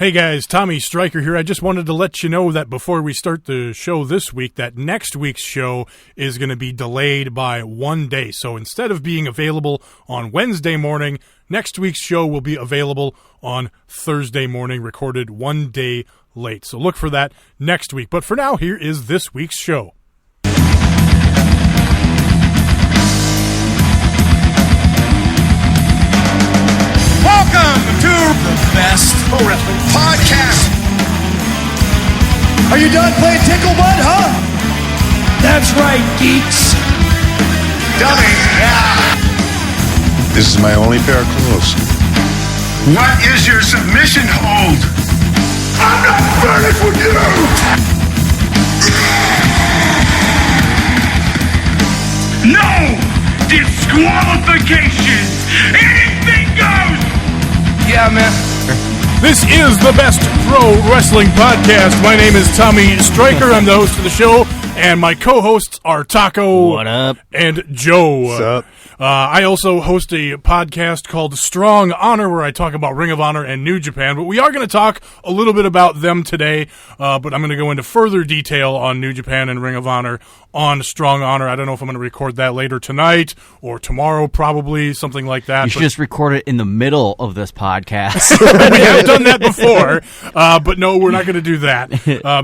Hey guys, Tommy Stryker here. I just wanted to let you know that before we start the show this week, that next week's show is going to be delayed by 1 day. So instead of being available on Wednesday morning, next week's show will be available on Thursday morning, recorded 1 day late. So look for that next week. But for now, here is this week's show. Welcome to the best pro wrestling podcast. Are you done playing Tickle Butt, huh? That's right, geeks. Dummy, yeah. This is my only pair of clothes. What is your submission hold? I'm not finished with you. No disqualifications. Anything goes. Yeah, man. This is the best pro wrestling podcast. My name is Tommy Stryker. I'm the host of the show, and my co-hosts are Taco. What up? And Joe. What's up? I also host a podcast called Strong Honor, where I talk about Ring of Honor and New Japan. But we are going to talk a little bit about them today. But I'm going to go into further detail on New Japan and Ring of Honor on Strong Honor. I don't know if I'm going to record that later tonight or tomorrow, probably, something like that. You should just record it in the middle of this podcast. We have done that before, but no, we're not going to do that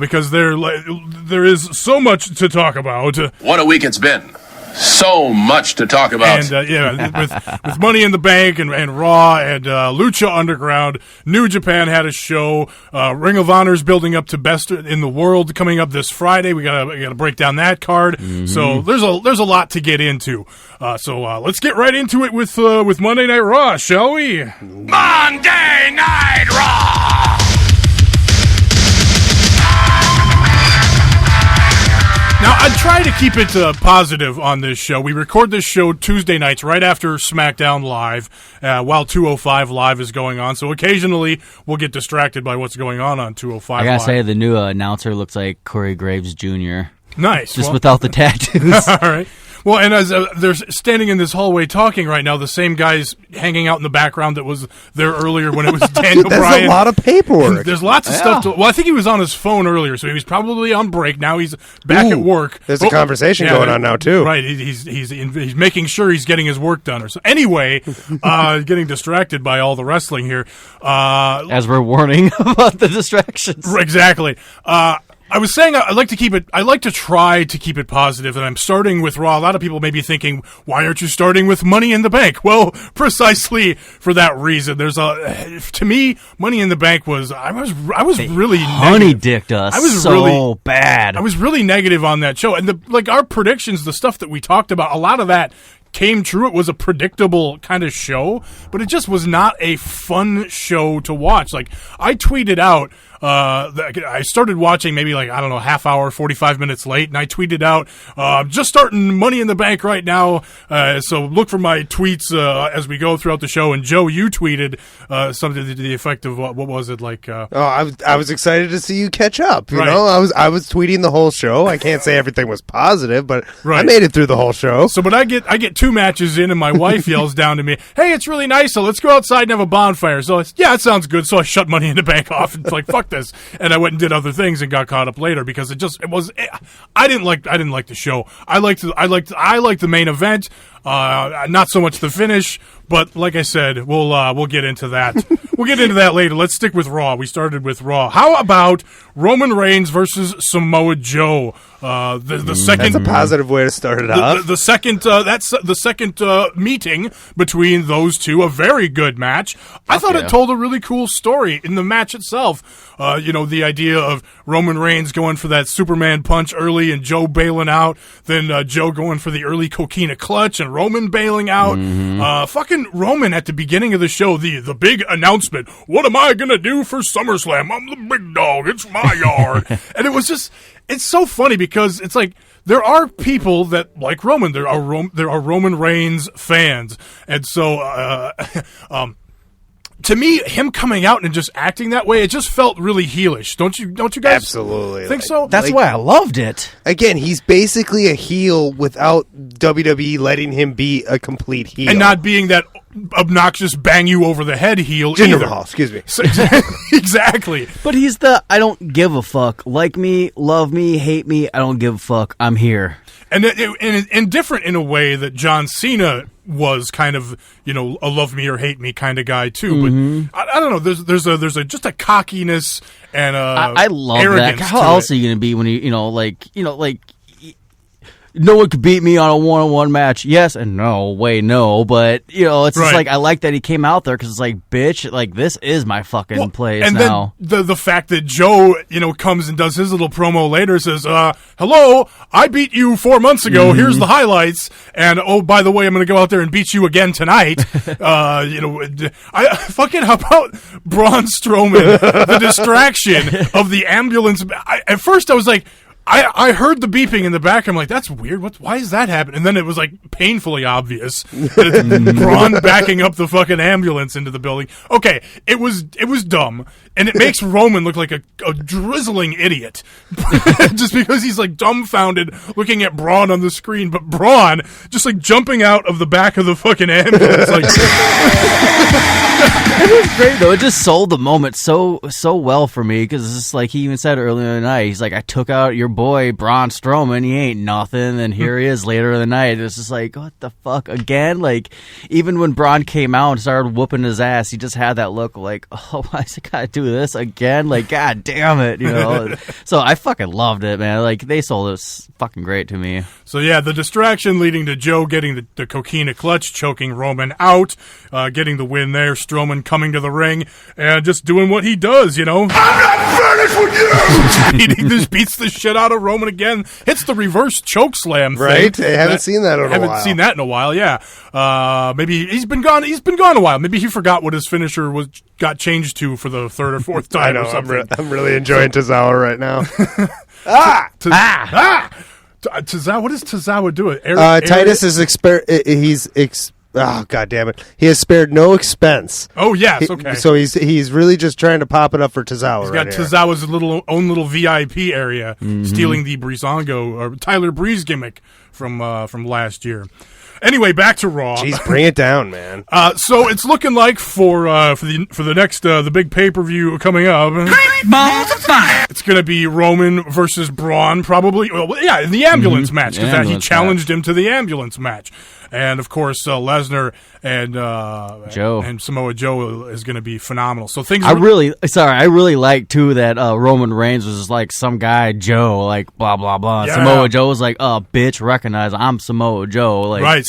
because there is so much to talk about. What a week it's been. So much to talk about. And, with Money in the Bank and Raw and Lucha Underground, New Japan had a show. Ring of Honor's building up to Best in the World coming up this Friday. We gotta break down that card. Mm-hmm. So there's a lot to get into. So let's get right into it with Monday Night Raw, shall we? Monday Night Raw. Now, I try to keep it positive on this show. We record this show Tuesday nights right after Smackdown Live while 205 Live is going on. So occasionally we'll get distracted by what's going on 205 Live. I gotta say, the new announcer looks like Corey Graves Jr. Nice. Just without the tattoos. All right. Well, and as they're standing in this hallway talking right now, the same guy's hanging out in the background that was there earlier when it was Daniel That's Bryan. a lot of paperwork. There's lots of stuff. I think he was on his phone earlier, so he was probably on break. Now he's back at work. There's a conversation going on now, too. Right. He's making sure he's getting his work done. Or so. Anyway, getting distracted by all the wrestling here. As we're warning about the distractions. Exactly. I was saying I like to try to keep it positive, and I'm starting with Raw. A lot of people may be thinking, why aren't you starting with Money in the Bank? Well, precisely for that reason. To me, Money in the Bank was really honey-dicked us. I was so bad. I was really negative on that show, and our predictions, the stuff that we talked about, a lot of that came true. It was a predictable kind of show, but it just was not a fun show to watch. Like, I tweeted out, I started watching maybe half hour, 45 minutes late, and I tweeted out, just starting Money in the Bank right now, so look for my tweets as we go throughout the show. And Joe, you tweeted something to the effect of, what was it, like... I was excited to see you catch up, you right. know? I was tweeting the whole show. I can't say everything was positive, but right. I made it through the whole show. So, but I get 2 matches in, and my wife yells down to me, hey, it's really nice, so let's go outside and have a bonfire. So, it sounds good. So I shut Money in the Bank off and like, fuck this. And I went and did other things and got caught up later because I didn't like the show. I liked the main event, not so much the finish. But like I said, we'll get into that. We'll get into that later. Let's stick with Raw. We started with Raw. How about Roman Reigns versus Samoa Joe? The second. That's a positive way to start it off. The second. That's the second meeting between those two. A very good match. I thought it told a really cool story in the match itself. The idea of Roman Reigns going for that Superman punch early and Joe bailing out. Then Joe going for the early Coquina clutch and Roman bailing out. Fucking Roman at the beginning of the show, the big announcement, what am I going to do for SummerSlam? I'm the big dog. It's my yard. And it's so funny because it's like there are people that like Roman. There are Roman Reigns fans. And so to me, him coming out and just acting that way, it just felt really heelish. Don't you guys absolutely think so? That's why I loved it. Again, he's basically a heel without WWE letting him be a complete heel. And not being that obnoxious bang you over the head heel Jinder either. Mahal, excuse me. So, exactly. But he's the I don't give a fuck. Like me, love me, hate me, I don't give a fuck. I'm here. And different in a way that John Cena was kind of, a love me or hate me kind of guy too. Mm-hmm. But I don't know. There's a just a cockiness and I love arrogance that. How else are you going to be when no one could beat me on a one-on-one match. Yes and no. Way no. But, it's just like, I like that he came out there because it's like, bitch, like, this is my fucking place and now. Then the fact that Joe, comes and does his little promo later, says, hello, I beat you 4 months ago. Mm-hmm. Here's the highlights. And, oh, by the way, I'm going to go out there and beat you again tonight. How about Braun Strowman, the distraction of the ambulance? At first I was like, I heard the beeping in the back. I'm like, that's weird. Why is that happening? And then it was like painfully obvious that it's Braun backing up the fucking ambulance into the building. Okay, it was dumb, and it makes Roman look like a drizzling idiot, just because he's like dumbfounded looking at Braun on the screen. But Braun just like jumping out of the back of the fucking ambulance, like. It was great though. It just sold the moment so well for me because it's just like he even said earlier in the night. He's like, I took out your boy Braun Strowman. He ain't nothing. And here he is later in the night. It's just like, what the fuck again? Like even when Braun came out and started whooping his ass, he just had that look like, oh, why is he gotta do this again? Like, god damn it, So I fucking loved it, man. Like they sold it fucking great to me. So yeah, the distraction leading to Joe getting the coquina clutch, choking Roman out, getting the win there. Strowman coming to the ring and just doing what he does, I'm not finished with you! He beats the shit out of Roman again. Hits the reverse choke slam thing. Right? I haven't seen that in a while. Haven't seen that in a while, yeah. Maybe he's been gone a while. Maybe he forgot what his finisher got changed to for the third or fourth time. I know, or something. I'm really enjoying Tozawa right now. Tozawa, what does Tozawa do? Titus is god damn it. He has spared no expense. Oh, yes, okay. So he's really just trying to pop it up for Tozawa. He's got Tozawa's own little VIP area, stealing the Breezango or Tyler Breeze gimmick from last year. Anyway, back to Raw. Jeez, bring it down, man. So it's looking like for the next the big pay-per-view coming up. Balls of fire. It's going to be Roman versus Braun, probably. Well, yeah, in the ambulance match because he challenged him to the ambulance match. And of course, Lesnar and Joe and Samoa Joe is going to be phenomenal. So things. I really like too that Roman Reigns was just like some guy Joe, like blah blah blah. Yeah. Samoa Joe was like, bitch, recognize I'm Samoa Joe. Like, right,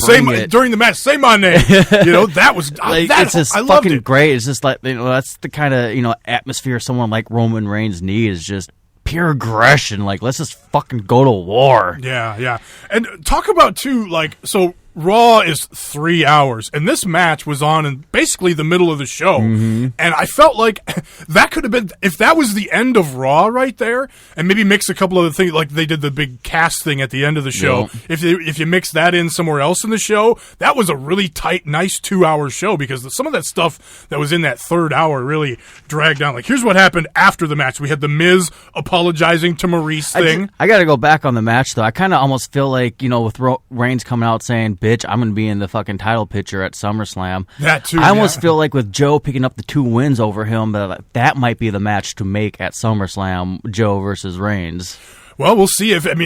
during the match, say my name. That was like, it's just fucking great. It's just like that's the kind of atmosphere someone like Roman Reigns needs. Is just pure aggression. Like, let's just fucking go to war. Yeah. And talk about too, like, so Raw is 3 hours, and this match was on in basically the middle of the show. And I felt like that could have been, if that was the end of Raw right there, and maybe mix a couple other things, like they did the big cast thing at the end of the show. Yep. If you mix that in somewhere else in the show, that was a really tight, nice 2 hour show, because some of that stuff that was in that third hour really dragged down. Like, here's what happened after the match. We had the Miz apologizing to Maurice thing. I got to go back on the match, though. I kind of almost feel like, with Reigns coming out saying, bitch, I'm going to be in the fucking title picture at SummerSlam. That too. I almost feel like with Joe picking up the 2 wins over him, that might be the match to make at SummerSlam, Joe versus Reigns. Well, we'll see if it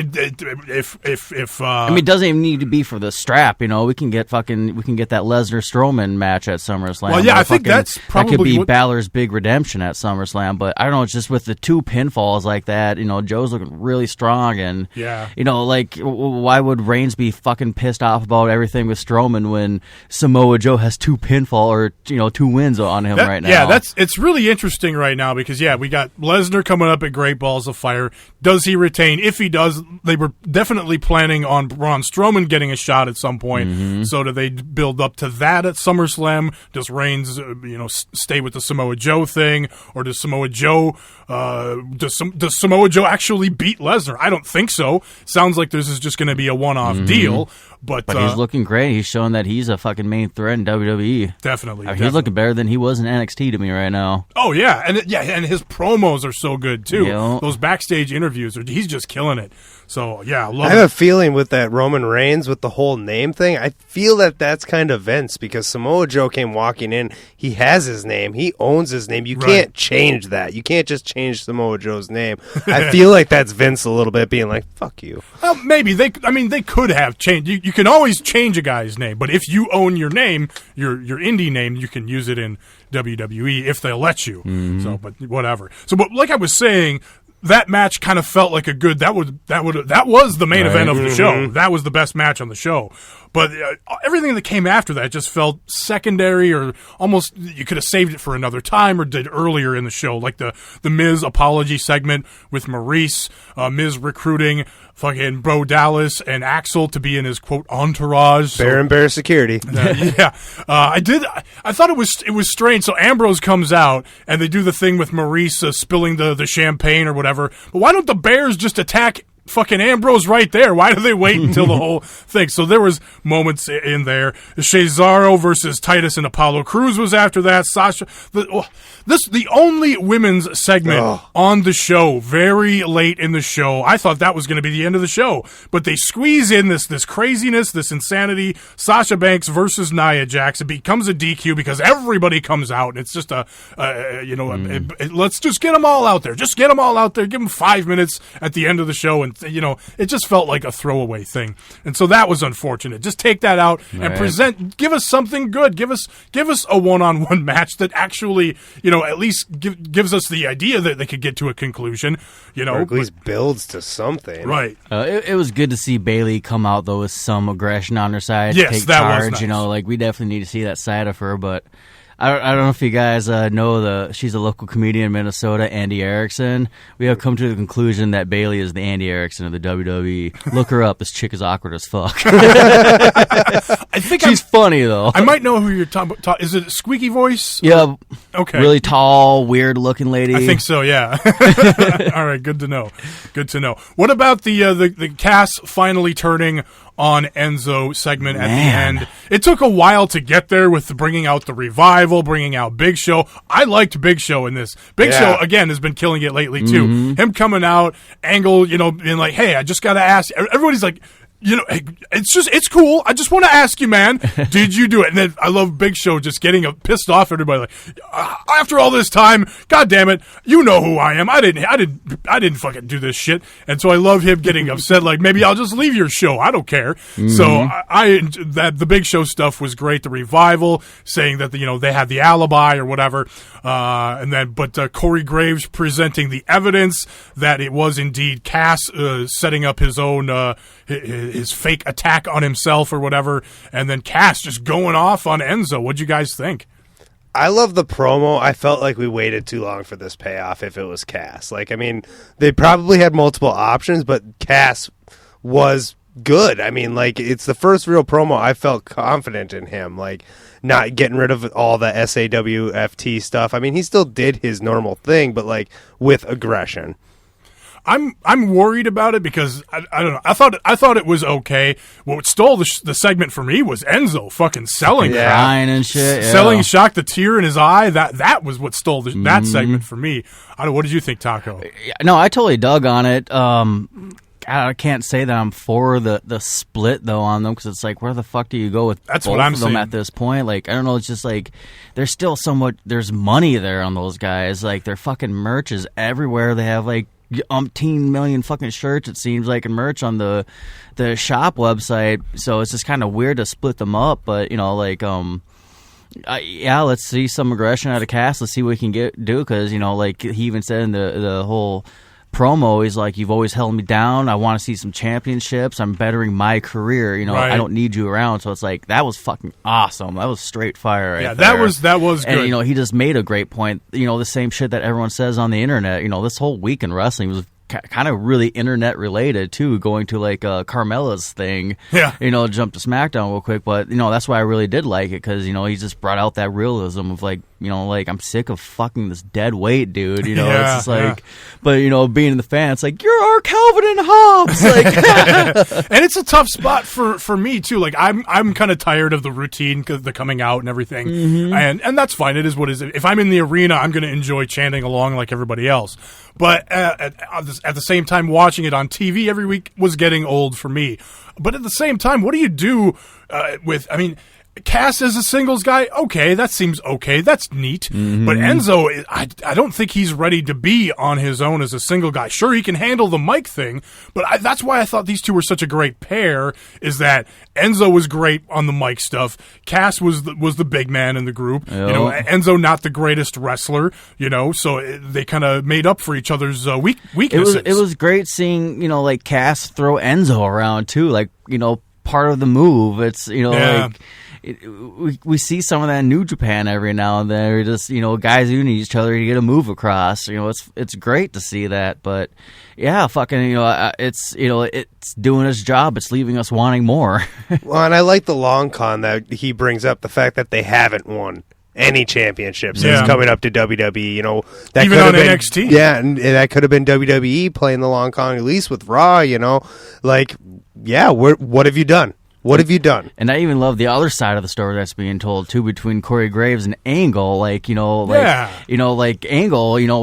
doesn't even need to be for the strap. We can get that Lesnar Strowman match at SummerSlam. Well, yeah, I think that's probably that could be Balor's big redemption at SummerSlam. But I don't know, it's just with the 2 pinfalls like that. Joe's looking really strong, and why would Reigns be fucking pissed off about everything with Strowman when Samoa Joe has 2 pinfall or 2 wins on him right now? Yeah, it's really interesting right now because we got Lesnar coming up at Great Balls of Fire. Does he retain? If he does, they were definitely planning on Braun Strowman getting a shot at some point. So do they build up to that at SummerSlam? Does Reigns, stay with the Samoa Joe thing, or does Samoa Joe does Samoa Joe actually beat Lesnar? I don't think so. Sounds like this is just going to be a one-off deal. But he's looking great. He's showing that he's a fucking main threat in WWE. Definitely. He's looking better than he was in NXT to me right now. Oh yeah, and his promos are so good too. Those backstage interviews he's just killing it. So, yeah, I have a feeling with that Roman Reigns, with the whole name thing, I feel that that's kind of Vince, because Samoa Joe came walking in. He has his name. He owns his name. You can't change that. You can't just change Samoa Joe's name. I feel like that's Vince a little bit, being like, fuck you. Well, maybe. They could have changed. You can always change a guy's name, but if you own your name, your indie name, you can use it in WWE if they'll let you. So, but whatever. So, but like I was saying, that match kind of felt like a good. That was the main event of the show. That was the best match on the show. But everything that came after that just felt secondary, or almost you could have saved it for another time or did earlier in the show, like the Miz apology segment with Maurice, Miz recruiting fucking Bo Dallas and Axel to be in his quote entourage. Bear security. I thought it was strange. So Ambrose comes out and they do the thing with Maurice spilling the champagne or whatever. But why don't the Bears just attack fucking Ambrose right there? Why do they wait until the whole thing? So there was moments in there. Cesaro versus Titus and Apollo Crews was after that. Sasha, the only women's segment on the show, very late in the show. I thought that was going to be the end of the show, but they squeeze in this craziness, this insanity. Sasha Banks versus Nia Jax. It becomes a DQ because everybody comes out, and it's just let's just get them all out there. Just get them all out there. Give them 5 minutes at the end of the show, and it just felt like a throwaway thing. And so that was unfortunate. Just take that out and give us something good. Give us a one-on-one match that actually, at least gives us the idea that they could get to a conclusion, Or at least builds to something. Right. It was good to see Bayley come out, though, with some aggression on her side. Yes, take that charge, was nice. We definitely need to see that side of her, but I don't know if you guys know she's a local comedian in Minnesota, Andy Erickson. We have come to the conclusion that Bayley is the Andy Erickson of the WWE. Look her up. This chick is awkward as fuck. I think she's funny, though. I might know who you're talking about. Is it a squeaky voice? Yeah. Okay. Really tall, weird-looking lady. I think so, yeah. All right, good to know. Good to know. What about the Cass finally turning on Enzo segment at the end? It took a while to get there with bringing out the Revival, bringing out Big Show. I liked Big Show in this. Big Show, again, has been killing it lately, too. Him coming out, Angle, being like, hey, I just got to ask. Everybody's like, it's cool. I just want to ask you, man, did you do it? And then I love Big Show just getting pissed off at everybody, like, after all this time, God damn it, you know who I am. I didn't fucking do this shit. And so I love him getting upset, like, maybe I'll just leave your show. I don't care. So the Big Show stuff was great. The Revival saying that they had the alibi or whatever, but Corey Graves presenting the evidence that it was indeed Cass setting up his own his fake attack on himself or whatever, and then Cass just going off on Enzo. What'd you guys think? I love the promo. I felt like we waited too long for this payoff if it was Cass. They probably had multiple options, but Cass was good. It's the first real promo I felt confident in him, not getting rid of all the SAWFT stuff. He still did his normal thing, but with aggression. I'm worried about it because I don't know. I thought it was okay. What stole the segment for me was Enzo fucking selling, crying and shit, selling shock, the tear in his eye. That was what stole that segment for me. I don't know. What did you think, Taco? No, I totally dug on it. I can't say that I'm for the split though on them, because it's like, where the fuck do you go with both of them at this point? I don't know. It's just there's still there's money there on those guys. Their fucking merch is everywhere. They have umpteen million fucking shirts, it seems like, and merch on the shop website. So it's just kind of weird to split them up. But let's see some aggression out of Cass. Let's see what we can do, because he even said in the whole promo, he's like, you've always held me down. I want to see some championships. I'm bettering my career. Right. I don't need you around. So it's like, that was fucking awesome. That was straight fire. Right that was good. And he just made a great point. The same shit that everyone says on the internet. This whole week in wrestling was kind of really internet related too, going to Carmella's thing. Jump to Smackdown real quick, but that's why I really did like it, because he just brought out that realism of I'm sick of fucking this dead weight, dude. It's just but being in the fan, it's like, you're our Calvin and Hobbes. Like, and it's a tough spot for me too. Like, I'm kind of tired of the routine, the coming out and everything, and that's fine. It is what it is. If I'm in the arena, I'm going to enjoy chanting along like everybody else. But at the same time, watching it on TV every week was getting old for me. But at the same time, what do you do Cass as a singles guy, okay, that seems okay. That's neat. But Enzo, I don't think he's ready to be on his own as a single guy. Sure, he can handle the mic thing, but that's why I thought these two were such a great pair, is that Enzo was great on the mic stuff. Cass was the big man in the group. Enzo not the greatest wrestler, so they kind of made up for each other's weaknesses. It was great seeing, Cass throw Enzo around too, like, part of the move. It's, we see some of that in New Japan every now and then. We're just, guys who need each other to get a move across. It's great to see that. But yeah, fucking, it's doing its job. It's leaving us wanting more. Well, and I like the long con that he brings up, the fact that they haven't won any championships since coming up to WWE. That even on NXT. Yeah, and that could have been WWE playing the long con release with Raw. Like, yeah, what have you done? What have you done? And I even love the other side of the story that's being told too, between Corey Graves and Angle. Like, Angle,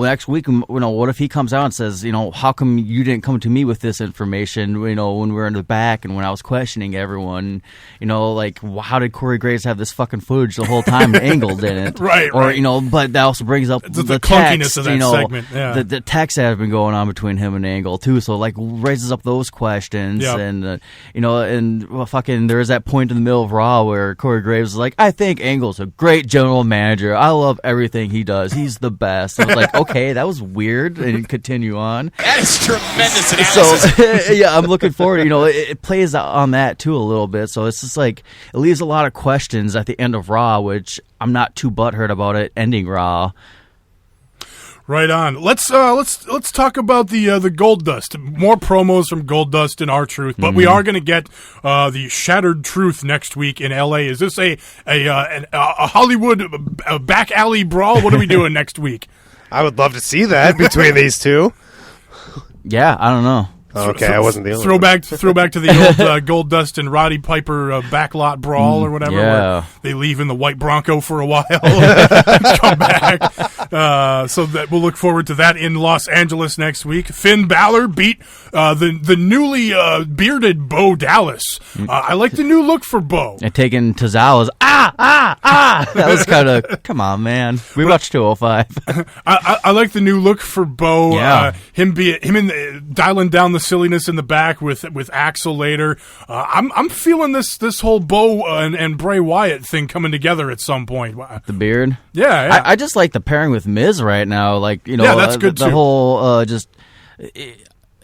next week, what if he comes out and says, how come you didn't come to me with this information, when we were in the back and when I was questioning everyone, how did Corey Graves have this fucking footage the whole time and Angle didn't? Right. But that also brings up the clunkiness text, of that segment. Yeah. The texts that have been going on between him and Angle too. So raises up those questions and, fucking there is that point in the middle of Raw where Corey Graves is like, I think Angle's a great general manager. I love everything he does. He's the best. I was like, okay, that was weird, and continue on. That is tremendous analysis. So, yeah, I'm looking forward. It plays on that too a little bit. So it's just like, it leaves a lot of questions at the end of Raw, which I'm not too butthurt about it ending Raw. Right on. Let's talk about the Goldust. More promos from Goldust and R-Truth, but we are going to get the Shattered Truth next week in LA. Is this a Hollywood back alley brawl? What are we doing next week? I would love to see that between these two. Yeah, I don't know. Okay, I wasn't the only throwback to the old Goldust and Roddy Piper backlot brawl or whatever. Yeah. Where they leave in the white Bronco for a while, come back. So that we'll look forward to that in Los Angeles next week. Finn Balor beat the newly bearded Bo Dallas. I like the new look for Bo. And taking Tozawa's That was kind of, come on, man. We watched 205. I like the new look for Bo. Yeah. Him dialing down the silliness in the back with Axel later. I'm feeling this whole Bo and Bray Wyatt thing coming together at some point. The beard. Yeah. I just like the pairing with Miz right now. Like, that's good the too. Whole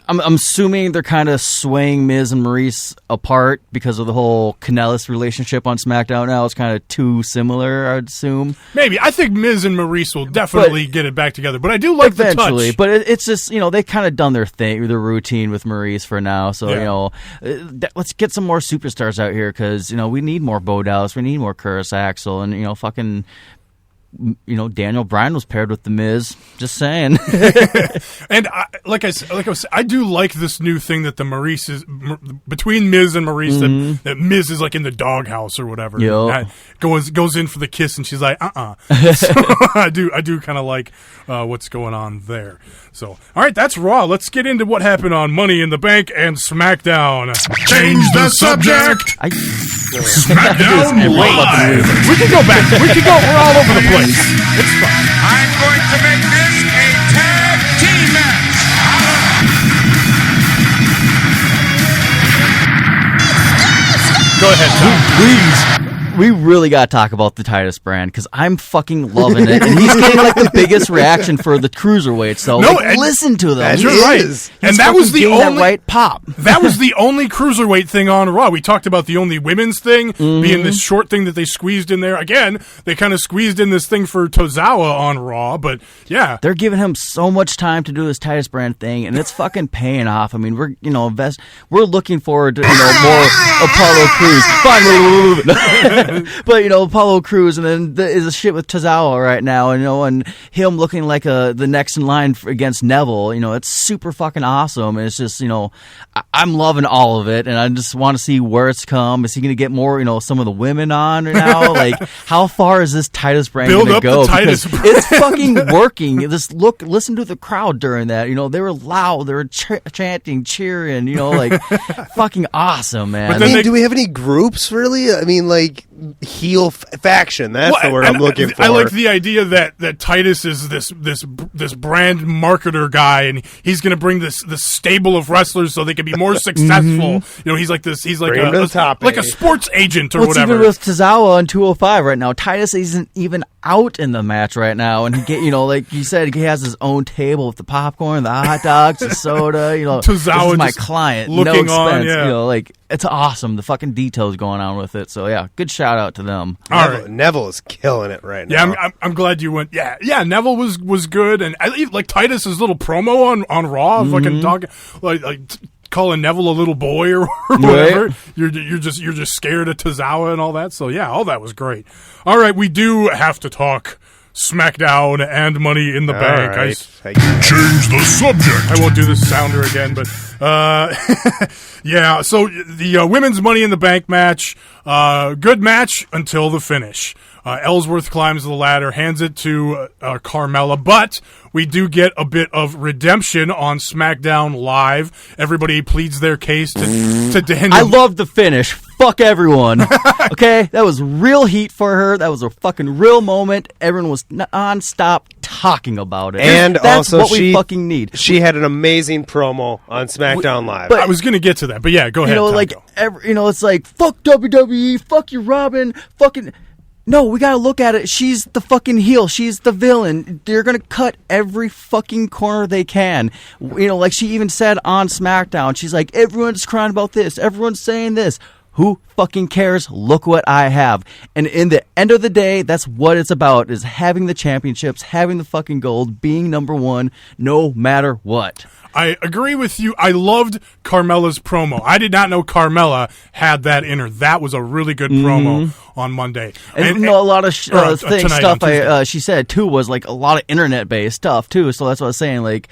I'm assuming they're kind of swaying Miz and Maurice apart because of the whole Kanellis relationship on SmackDown now. It's kind of too similar, I'd assume. Maybe. I think Miz and Maurice will definitely get it back together, but I do like eventually, the touch. But it's just, they kind of done their thing, their routine with Maurice for now. So, let's get some more superstars out here because, we need more Bo Dallas. We need more Curtis Axel and, fucking... Daniel Bryan was paired with The Miz. Just saying. And I do like this new thing that the Maurice is between Miz and Maurice. That Miz is like in the doghouse or whatever. Yep. Goes in for the kiss, and she's like, So I do kind of like what's going on there. So, all right, that's Raw. Let's get into what happened on Money in the Bank and SmackDown. Change the subject. SmackDown Live. We can go back. We're all over the place. It's fun. I'm going to make this a tag team match. Go ahead, Tom. Please. We really got to talk about the Titus brand because I'm fucking loving it. And he's getting like the biggest reaction for the cruiserweight. So listen to them. You're right. And that was the only right pop. That was the only cruiserweight thing on Raw. We talked about the only women's thing being this short thing that they squeezed in there. Again, they kind of squeezed in this thing for Tozawa on Raw, but yeah. They're giving him so much time to do this Titus brand thing, and it's fucking paying off. I mean, we're looking forward to more Apollo Crews. Fine. But Apollo Crews, and then is a shit with Tozawa right now, and him looking like the next in line against Neville. It's super fucking awesome. And it's just I'm loving all of it, and I just want to see where it's come. Is he going to get more some of the women on right now? Like, how far is this Titus brand going to go? Because it's fucking working. Listen to the crowd during that. They were loud. They were chanting, cheering. Like fucking awesome, man. But do we have any groups really? I mean, like heel faction. That's the word I'm looking for. I like the idea that Titus is this brand marketer guy, and he's going to bring this stable of wrestlers so they can be more successful. He's like this. He's like a sports agent or whatever. Even with Tozawa on 205 right now, Titus isn't even out in the match right now, and he like you said, he has his own table with the popcorn, the hot dogs, the soda. Tozawa this is my client, looking no expense. on, like it's awesome. The fucking details going on with it. So yeah, good shout out to them. Neville is killing it right now. Yeah, I'm glad you went. Yeah. Neville was good, and I like Titus's little promo on Raw, fucking talking like calling Neville a little boy or whatever. Right. You're just scared of Tozawa and all that. So yeah, all that was great. All right, we do have to talk Smackdown and Money in the Bank. Right. Change the subject. I won't do this sounder again, but yeah. So the women's Money in the Bank match, good match until the finish. Ellsworth climbs the ladder, hands it to Carmella, but we do get a bit of redemption on SmackDown Live. Everybody pleads their case to Daniel. I love the finish. Fuck everyone. Okay? That was real heat for her. That was a fucking real moment. Everyone was non-stop talking about it. And that's also what we fucking need. She had an amazing promo on SmackDown Live. But I was going to get to that, but yeah, go ahead. It's like, fuck WWE, fuck you, Robin, fucking... No, we gotta look at it. She's the fucking heel. She's the villain. They're gonna cut every fucking corner they can. Like she even said on SmackDown, she's like, everyone's crying about this. Everyone's saying this. Who fucking cares? Look what I have. And in the end of the day, that's what it's about, is having the championships, having the fucking gold, being number one, no matter what. I agree with you. I loved Carmella's promo. I did not know Carmella had that in her. That was a really good promo on Monday. And a lot of stuff she said, too, was like a lot of internet-based stuff, too. So that's what I was saying. Like,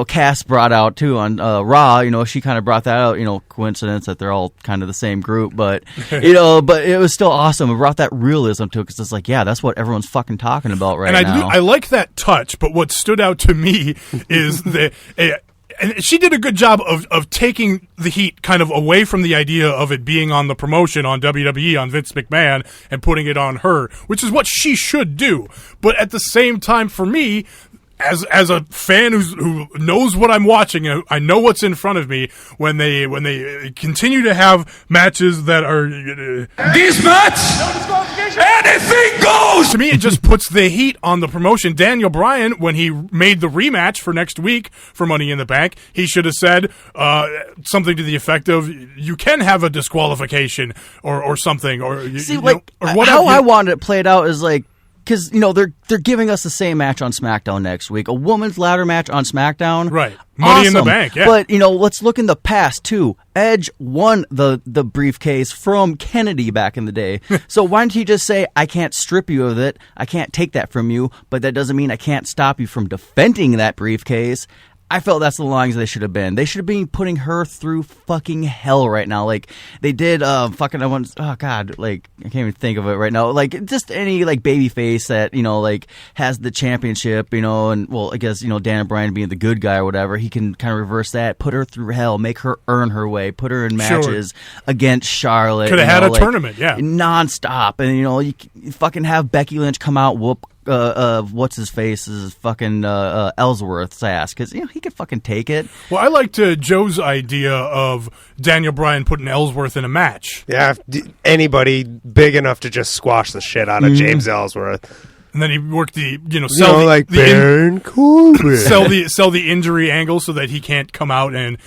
Cass brought out, too, on Raw. She kind of brought that out. Coincidence that they're all kind of the same group. But, but it was still awesome. It brought that realism to it because it's like, yeah, that's what everyone's fucking talking about right now. I like that touch, but what stood out to me is that... And she did a good job of taking the heat kind of away from the idea of it being on the promotion on WWE, on Vince McMahon, and putting it on her, which is what she should do. But at the same time, for me, as a fan who knows what I'm watching, I know what's in front of me. When they continue to have matches that are This match, anything goes. To me, it just puts the heat on the promotion. Daniel Bryan, when he made the rematch for next week for Money in the Bank, he should have said something to the effect of, "You can have a disqualification or something." Or or whatever. How I wanted it played out is like. Because, they're giving us the same match on SmackDown next week. A women's ladder match on SmackDown. Right. Money in the Bank, yeah. But, let's look in the past, too. Edge won the briefcase from Kennedy back in the day. So why don't you just say, I can't strip you of it, I can't take that from you, but that doesn't mean I can't stop you from defending that briefcase. I felt that's the lines they should have been. They should have been putting her through fucking hell right now. Like, they did I can't even think of it right now. Like, just any, baby face that, has the championship, and, well, I guess, Daniel Bryan being the good guy or whatever, he can kind of reverse that, put her through hell, make her earn her way, put her in matches against Charlotte. Could have had a tournament, yeah. Nonstop. And, you fucking have Becky Lynch come out, whoop what's his face is fucking Ellsworth's ass, because he could fucking take it. Well, I liked Joe's idea of Daniel Bryan putting Ellsworth in a match. Yeah, anybody big enough to just squash the shit out of James Ellsworth. And then he worked the sell the injury angle so that he can't come out and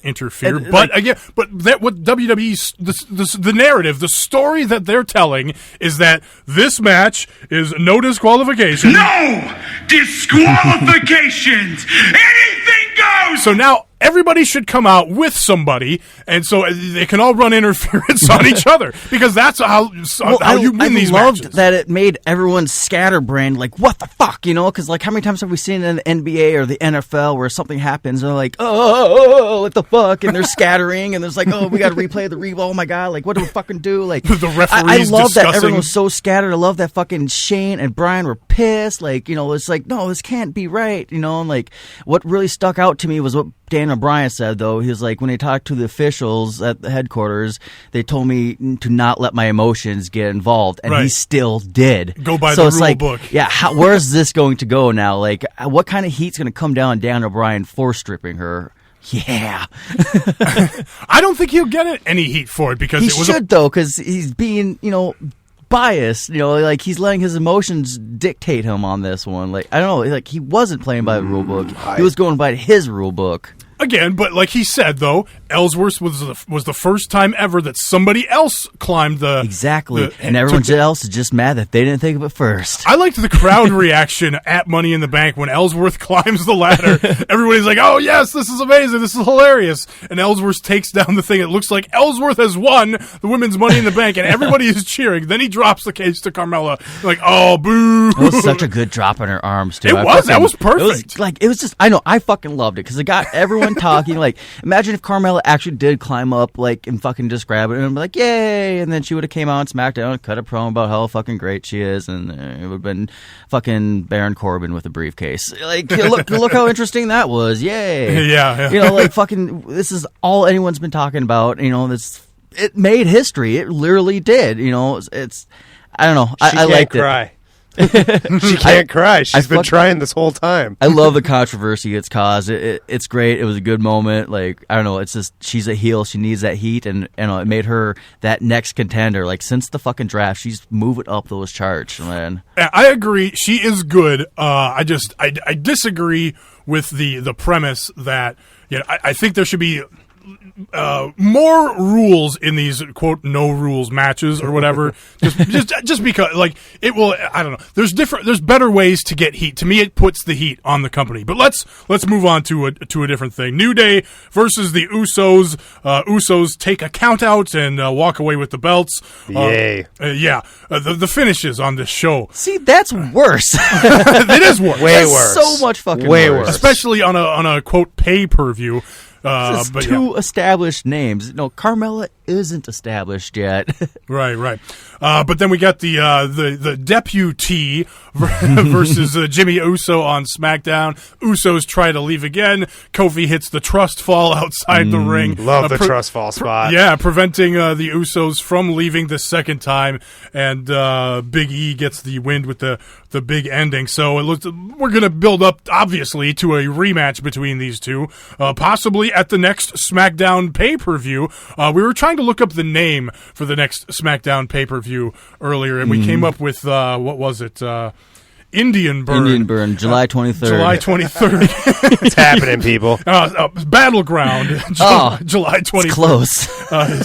interfere. But what WWE's the narrative, the story that they're telling is that this match is no disqualification. No disqualifications. Anything goes. So now everybody should come out with somebody, and so they can all run interference on each other, because that's how you win these matches. I loved that it made everyone scatterbrained, like, what the fuck, you know? Because, like, how many times have we seen in the NBA or the NFL where something happens and they're like, oh, what the fuck? And they're scattering, and there's like, oh, we got to replay the replay. Oh, my God, like, what do we fucking do? Like, the referees I love discussing. that everyone was so scattered. I love that fucking Shane and Brian were pissed. Like, you know, it's like, no, this can't be right, you know? And, like, what really stuck out to me was what Daniel Bryan said, though. He was like, when he talked to the officials at the headquarters, they told me to not let my emotions get involved, and he still did. Go by the rule book. Yeah, where is this going to go now? Like, what kind of heat's going to come down on Daniel Bryan for stripping her? Yeah. I don't think he'll get any heat for it, because he it was should, though, because he's being, you know, biased, you know, like he's letting his emotions dictate him on this one. Like, I don't know, like he wasn't playing by the rule book. He was going by his rule book. Again, but like he said, though, Ellsworth was the first time ever that somebody else climbed the... Exactly, and everyone else is just mad that they didn't think of it first. I liked the crowd reaction at Money in the Bank when Ellsworth climbs the ladder. Everybody's like, oh, yes, this is amazing, this is hilarious. And Ellsworth takes down the thing. It looks like Ellsworth has won the women's Money in the Bank, and everybody is cheering. Then he drops the cage to Carmella. Like, oh, boo. It was such a good drop on her arms, too. That was perfect. It was just, I know, I fucking loved it, because it got everyone talking. Like, imagine if Carmella actually did climb up, like, and fucking just grab it and be like, yay, and then she would have came out on SmackDown and cut a promo about how fucking great she is, and it would have been fucking Baron Corbin with a briefcase. Like, look how interesting that was, yay. Yeah. You know, like, fucking, this is all anyone's been talking about, you know, it made history. It literally did, you know, it's I don't know, I liked it. She can't cry. She's been trying this whole time. I love the controversy it's caused. It's great. It was a good moment. Like, I don't know. It's just, she's a heel. She needs that heat, and you know, it made her that next contender. Like, since the fucking draft, she's moving up those charts, man. I agree. She is good. I disagree with the premise that, you know, I think there should be more rules in these quote no rules matches or whatever. just because, like, it will. I don't know. There's better ways to get heat. To me, it puts the heat on the company. But let's move on to a different thing. New Day versus the Usos. Usos take a count out and walk away with the belts. Yay! The finishes on this show. See, that's worse. It is worse. Way worse. So much fucking way worse. Especially on a quote pay-per-view. But two established names. No, Carmella isn't established yet. Right. But then we got the deputy versus Jimmy Uso on SmackDown. Usos try to leave again. Kofi hits the trust fall outside the ring. Love the trust fall spot. Preventing the Usos from leaving the second time. And Big E gets the win with the big ending. So we're going to build up, obviously, to a rematch between these two, possibly at the next SmackDown pay-per-view. We were trying to look up the name for the next SmackDown pay-per-view earlier, and we came up with, what was it? Indian Burn, July 23rd. July 23rd. It's happening, people. Battleground, July 23rd. It's close.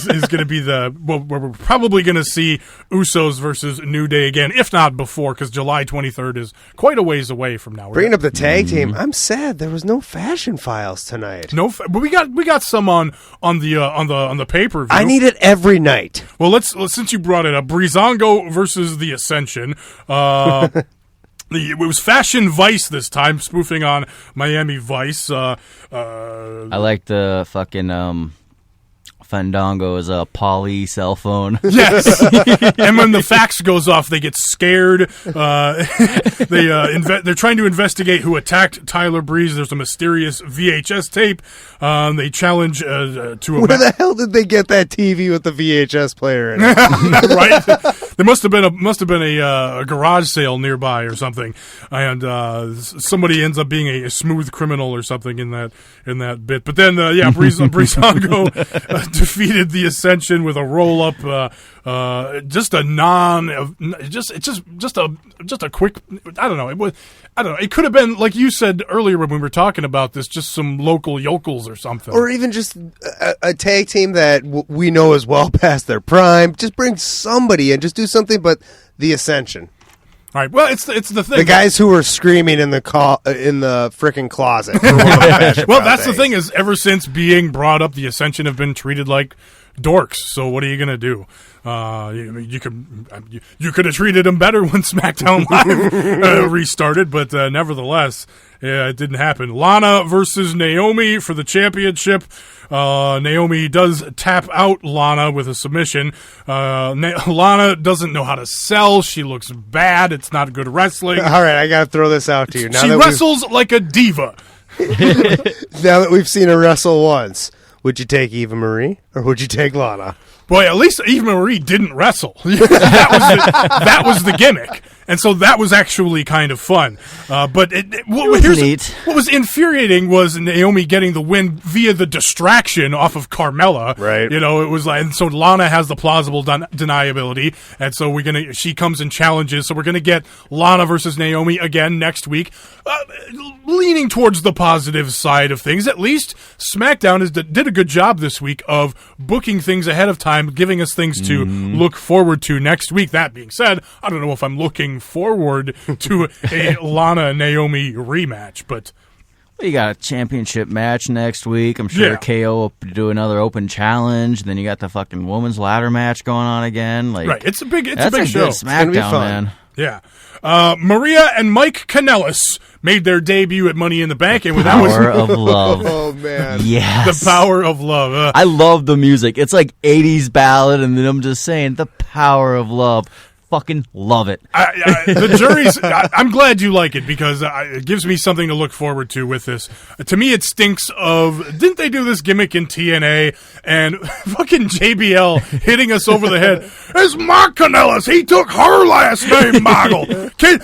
Is going to be where we're probably going to see Usos versus New Day again, if not before, because July 23rd is quite a ways away from now. Bringing up the tag team, I'm sad there was no Fashion Files tonight. But we got some on the pay-per-view. I need it every night. Well, let's since you brought it up, Breezango versus the Ascension. It was Fashion Vice this time, spoofing on Miami Vice. I like the fucking Fandango's Poly cell phone. Yes. And when the fax goes off, they get scared. They're trying to investigate who attacked Tyler Breeze. There's a mysterious VHS tape. They challenge to a... Where the hell did they get that TV with the VHS player in it? Right? There must have been a garage sale nearby or something, and somebody ends up being a smooth criminal or something in that bit. But then, Breezango defeated the Ascension with a roll up. Just a quick. I don't know. It could have been, like you said earlier when we were talking about this, just some local yokels or something, or even just a tag team that we know is well past their prime. Just bring somebody and just do something. But the Ascension. All right. Well, it's the thing. The guys who were screaming in the frickin' closet. For one of the well, that's the thing is, ever since being brought up, the Ascension have been treated like dorks. So what are you gonna do? You could have treated them better when SmackDown Live restarted, but nevertheless, it didn't happen. Lana versus Naomi for the championship. Naomi does tap out Lana with a submission. Lana doesn't know how to sell. She looks bad. It's not good wrestling. All right, I got to throw this out to you. She wrestles like a diva. Now that we've seen her wrestle once, would you take Eva Marie or would you take Lana? Boy, at least Eva Marie didn't wrestle. that was the gimmick. And so that was actually kind of fun. But what was infuriating was Naomi getting the win via the distraction off of Carmella. Right. It was like, and so Lana has the plausible deniability. And so she comes and challenges. So we're going to get Lana versus Naomi again next week. Leaning towards the positive side of things. At least SmackDown did a good job this week of booking things ahead of time, giving us things to look forward to next week. That being said, I don't know if I'm looking forward to a Lana Naomi rematch, but you got a championship match next week. I'm sure KO will do another open challenge. Then you got the fucking women's ladder match going on again. Like, right, it's a big show. Good SmackDown, man. Yeah. Maria and Mike Kanellis made their debut at Money in the Bank, and Power of Love. Oh man, yes, the Power of Love. I love the music. It's like 80s ballad, and then I'm just saying, the Power of Love. Fucking love it. The jury's. I'm glad you like it because it gives me something to look forward to with this. To me, it stinks of. Didn't they do this gimmick in TNA and fucking JBL hitting us over the head? It's Mark Kanellis. He took her last name, Michael.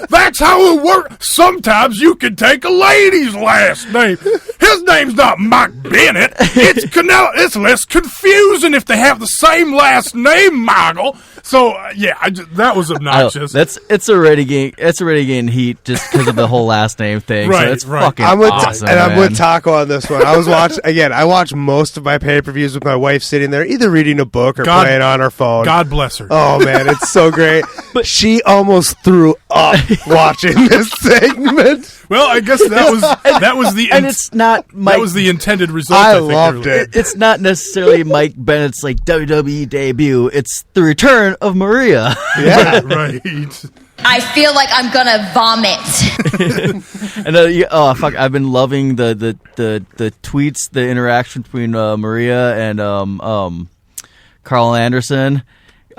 That's how it works. Sometimes you can take a lady's last name. His name's not Mike Bennett. It's Kanellis. It's less confusing if they have the same last name, Michael. So that was obnoxious. It's already getting heat just because of the whole last name thing. Right, so it's right. fucking awesome. I'm with Taco on this one. I watch most of my pay-per-views with my wife sitting there either reading a book or playing on her phone. God bless her. Oh man, it's so great. But she almost threw up watching this segment. Well, I guess that was the and it's not Mike. That was the intended result. I loved it. It's not necessarily Mike Bennett's like WWE debut. It's the return of Maria. Yeah, right. I feel like I'm gonna vomit. And fuck! I've been loving the tweets, the interaction between Maria and Carl Anderson.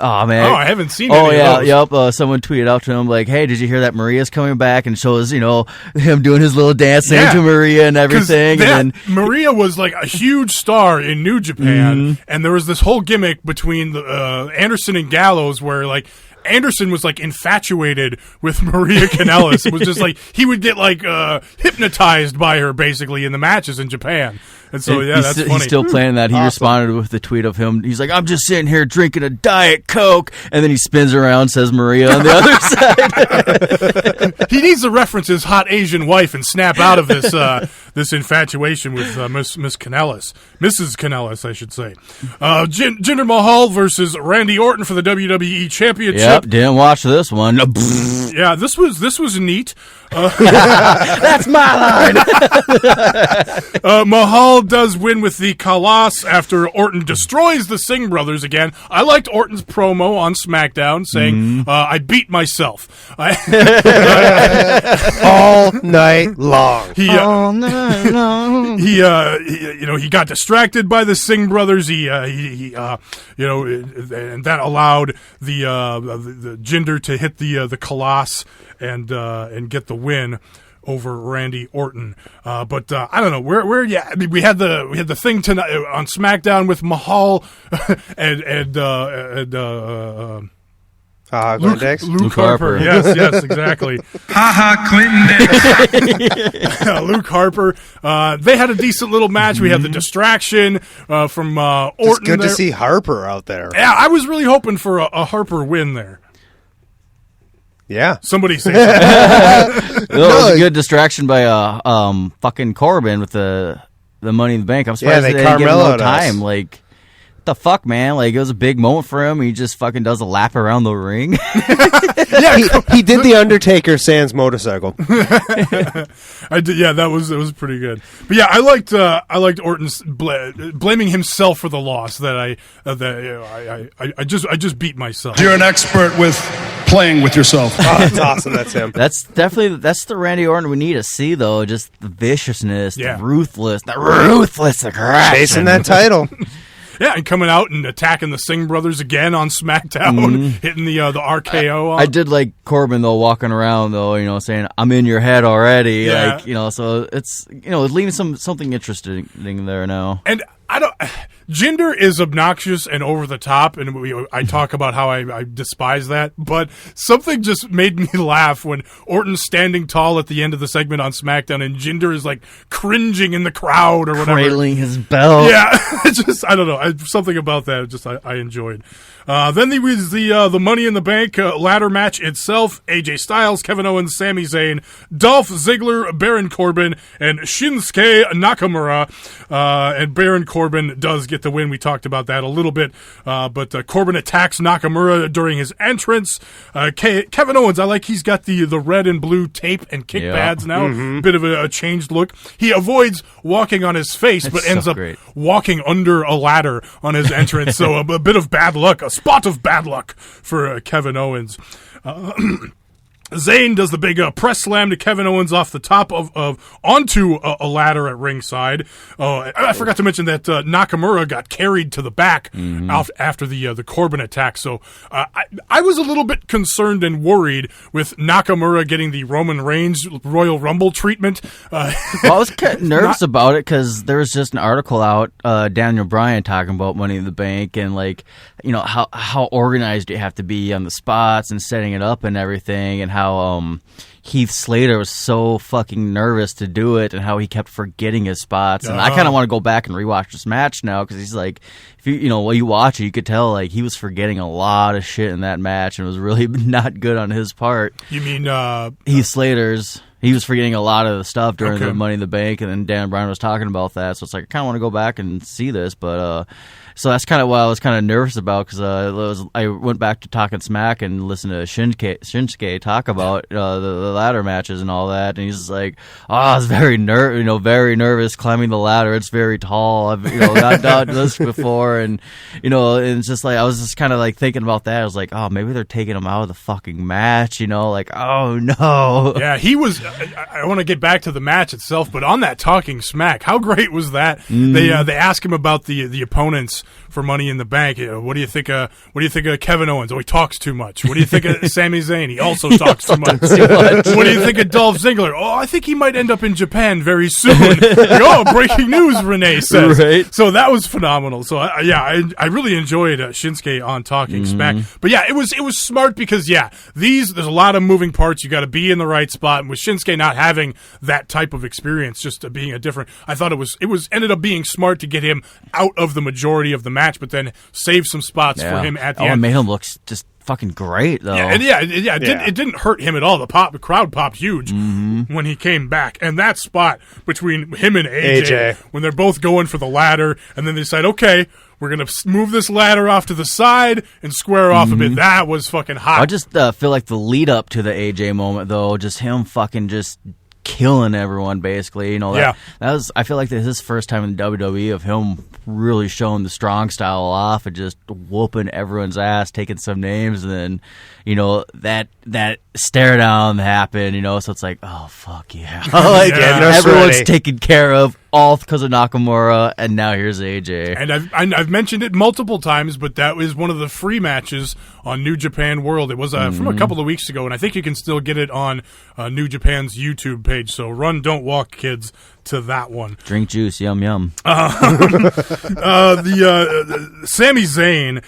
Oh man! Oh, I haven't seen. Any of those. Yep. Someone tweeted out to him like, "Hey, did you hear that Maria's coming back?" And shows him doing his little dance to Maria and everything. And then Maria was like a huge star in New Japan, and there was this whole gimmick between Anderson and Gallows where like Anderson was like infatuated with Maria Kanellis. It was just like he would get like hypnotized by her basically in the matches in Japan. And so that's funny. He's still playing that. He responded with the tweet of him. He's like, "I'm just sitting here drinking a Diet Coke," and then he spins around, says Maria on the other side. He needs to reference his hot Asian wife and snap out of this this infatuation with Miss Kanellis, Mrs. Kanellis, I should say. Jinder Mahal versus Randy Orton for the WWE Championship. Yep, didn't watch this one. Yeah, this was neat. That's my line. Mahal does win with the Kalash after Orton destroys the Singh brothers again. I liked Orton's promo on SmackDown saying, "I beat myself." All night long. All night long. He got distracted by the Singh brothers. And that allowed the Jinder to hit the Kalash and get the win over Randy Orton. But I don't know where. I mean, we had the thing tonight on SmackDown with Mahal and Luke Harper. Yes, exactly. Clinton Dix. Luke Harper. They had a decent little match. We had the distraction from Orton. It's good there. to see Harper out there. Yeah, I was really hoping for a Harper win there. Yeah. Somebody say something. It was a good distraction by fucking Corbin with the Money in the Bank. I'm surprised they didn't give him no time. Like, the fuck, man? Like, it was a big moment for him. He just fucking does a lap around the ring. he did the Undertaker sans motorcycle. I did, yeah, it was pretty good. But yeah, I liked Orton's blaming himself for the loss. I just beat myself. You're an expert with playing with yourself. Oh, that's awesome. That's him. That's the Randy Orton we need to see, though. Just the viciousness, the ruthless aggression. Chasing that title. Yeah, and coming out and attacking the Singh brothers again on Smackdown, hitting the RKO. I did like Corbin, though, walking around, though, saying, I'm in your head already. Yeah. Like, so it's, it's leaving something interesting there now. And Jinder is obnoxious and over the top, and I talk about how I despise that, but something just made me laugh when Orton's standing tall at the end of the segment on SmackDown, and Jinder is like cringing in the crowd or whatever. Cradling his belt. Yeah, I don't know. Something about that I enjoyed. Then there was the Money in the Bank ladder match itself. AJ Styles, Kevin Owens, Sami Zayn, Dolph Ziggler, Baron Corbin, and Shinsuke Nakamura. And Baron Corbin does get the win. We talked about that a little bit. But Corbin attacks Nakamura during his entrance. Kevin Owens, I like he's got the red and blue tape and kick pads now. Bit of a changed look. He avoids walking on his face, but ends up walking under a ladder on his entrance. So a bit of bad luck, a spot of bad luck for Kevin Owens. Zayn does the big press slam to Kevin Owens off the top of onto a ladder at ringside. I forgot to mention that Nakamura got carried to the back after the Corbin attack. So I was a little bit concerned and worried with Nakamura getting the Roman Reigns Royal Rumble treatment. Well, I was kind of nervous about it because there was just an article out, Daniel Bryan talking about Money in the Bank and how organized you have to be on the spots and setting it up and everything, and how Heath Slater was so fucking nervous to do it and how he kept forgetting his spots. And I kind of want to go back and rewatch this match now because he's like, if while you watch it, you could tell like he was forgetting a lot of shit in that match and it was really not good on his part. You mean Heath Slater's? He was forgetting a lot of the stuff during the Money in the Bank, and then Dan Bryan was talking about that. So it's like I kind of want to go back and see this, but so that's kind of what I was kind of nervous about because I went back to Talking Smack and listened to Shinsuke talk about the ladder matches and all that, and he's just like, "Oh, I was very nervous climbing the ladder. It's very tall. I've not done this before, and and it's just like I was just kind of like thinking about that. I was like, oh, maybe they're taking him out of the fucking match, like, oh no." Yeah, he was. I want to get back to the match itself, but on that Talking Smack, how great was that? They ask him about the opponents for Money in the Bank. What do you think of Kevin Owens? Oh, he talks too much. What do you think of Sami Zayn? He also talks too much. What do you think of Dolph Ziggler? Oh, I think he might end up in Japan very soon. Breaking news, Renee says. Right. So that was phenomenal. So I really enjoyed Shinsuke on Talking Smack. But yeah, it was smart because there's a lot of moving parts. You got to be in the right spot. And with Shinsuke not having that type of experience, just being a different, I thought it ended up being smart to get him out of the majority of the match, but then save some spots for him at the end. And made him look just fucking great, though. It didn't hurt him at all. The crowd popped huge when he came back, and that spot between him and AJ when they're both going for the ladder, and then they decide, okay, we're going to move this ladder off to the side and square off a bit. That was fucking hot. I just feel like the lead up to the AJ moment, though, just him fucking just killing everyone, basically. That was. I feel like this is his first time in WWE of him really showing the strong style off and just whooping everyone's ass, taking some names, and then that stare down happened. So it's like, oh fuck yeah, everyone's taken care of. All because of Nakamura, and now here's AJ. And I've mentioned it multiple times, but that was one of the free matches on New Japan World. It was from a couple of weeks ago, and I think you can still get it on New Japan's YouTube page. So run, don't walk, kids, to that one. Drink juice, yum yum. The Sami Zayn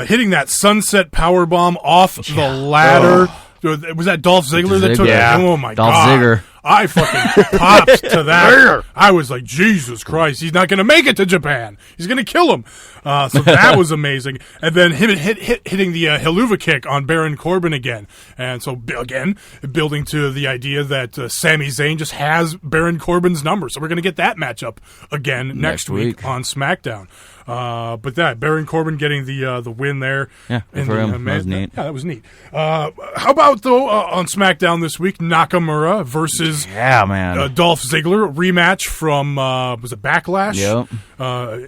hitting that sunset powerbomb off the ladder. Was that Dolph Ziggler that took it? Oh my Dolph God. Ziggler. I fucking popped to that. I was like, Jesus Christ, he's not going to make it to Japan. He's going to kill him. So that was amazing. And then him hitting the Helluva kick on Baron Corbin again. And so, again, building to the idea that Sami Zayn just has Baron Corbin's number. So we're going to get that matchup again next week on SmackDown. But that Baron Corbin getting the win there. Yeah, for him. That was neat. Yeah, that was neat. How about, though, on SmackDown this week, Nakamura versus Dolph Ziggler, rematch from, was it Backlash? Yep.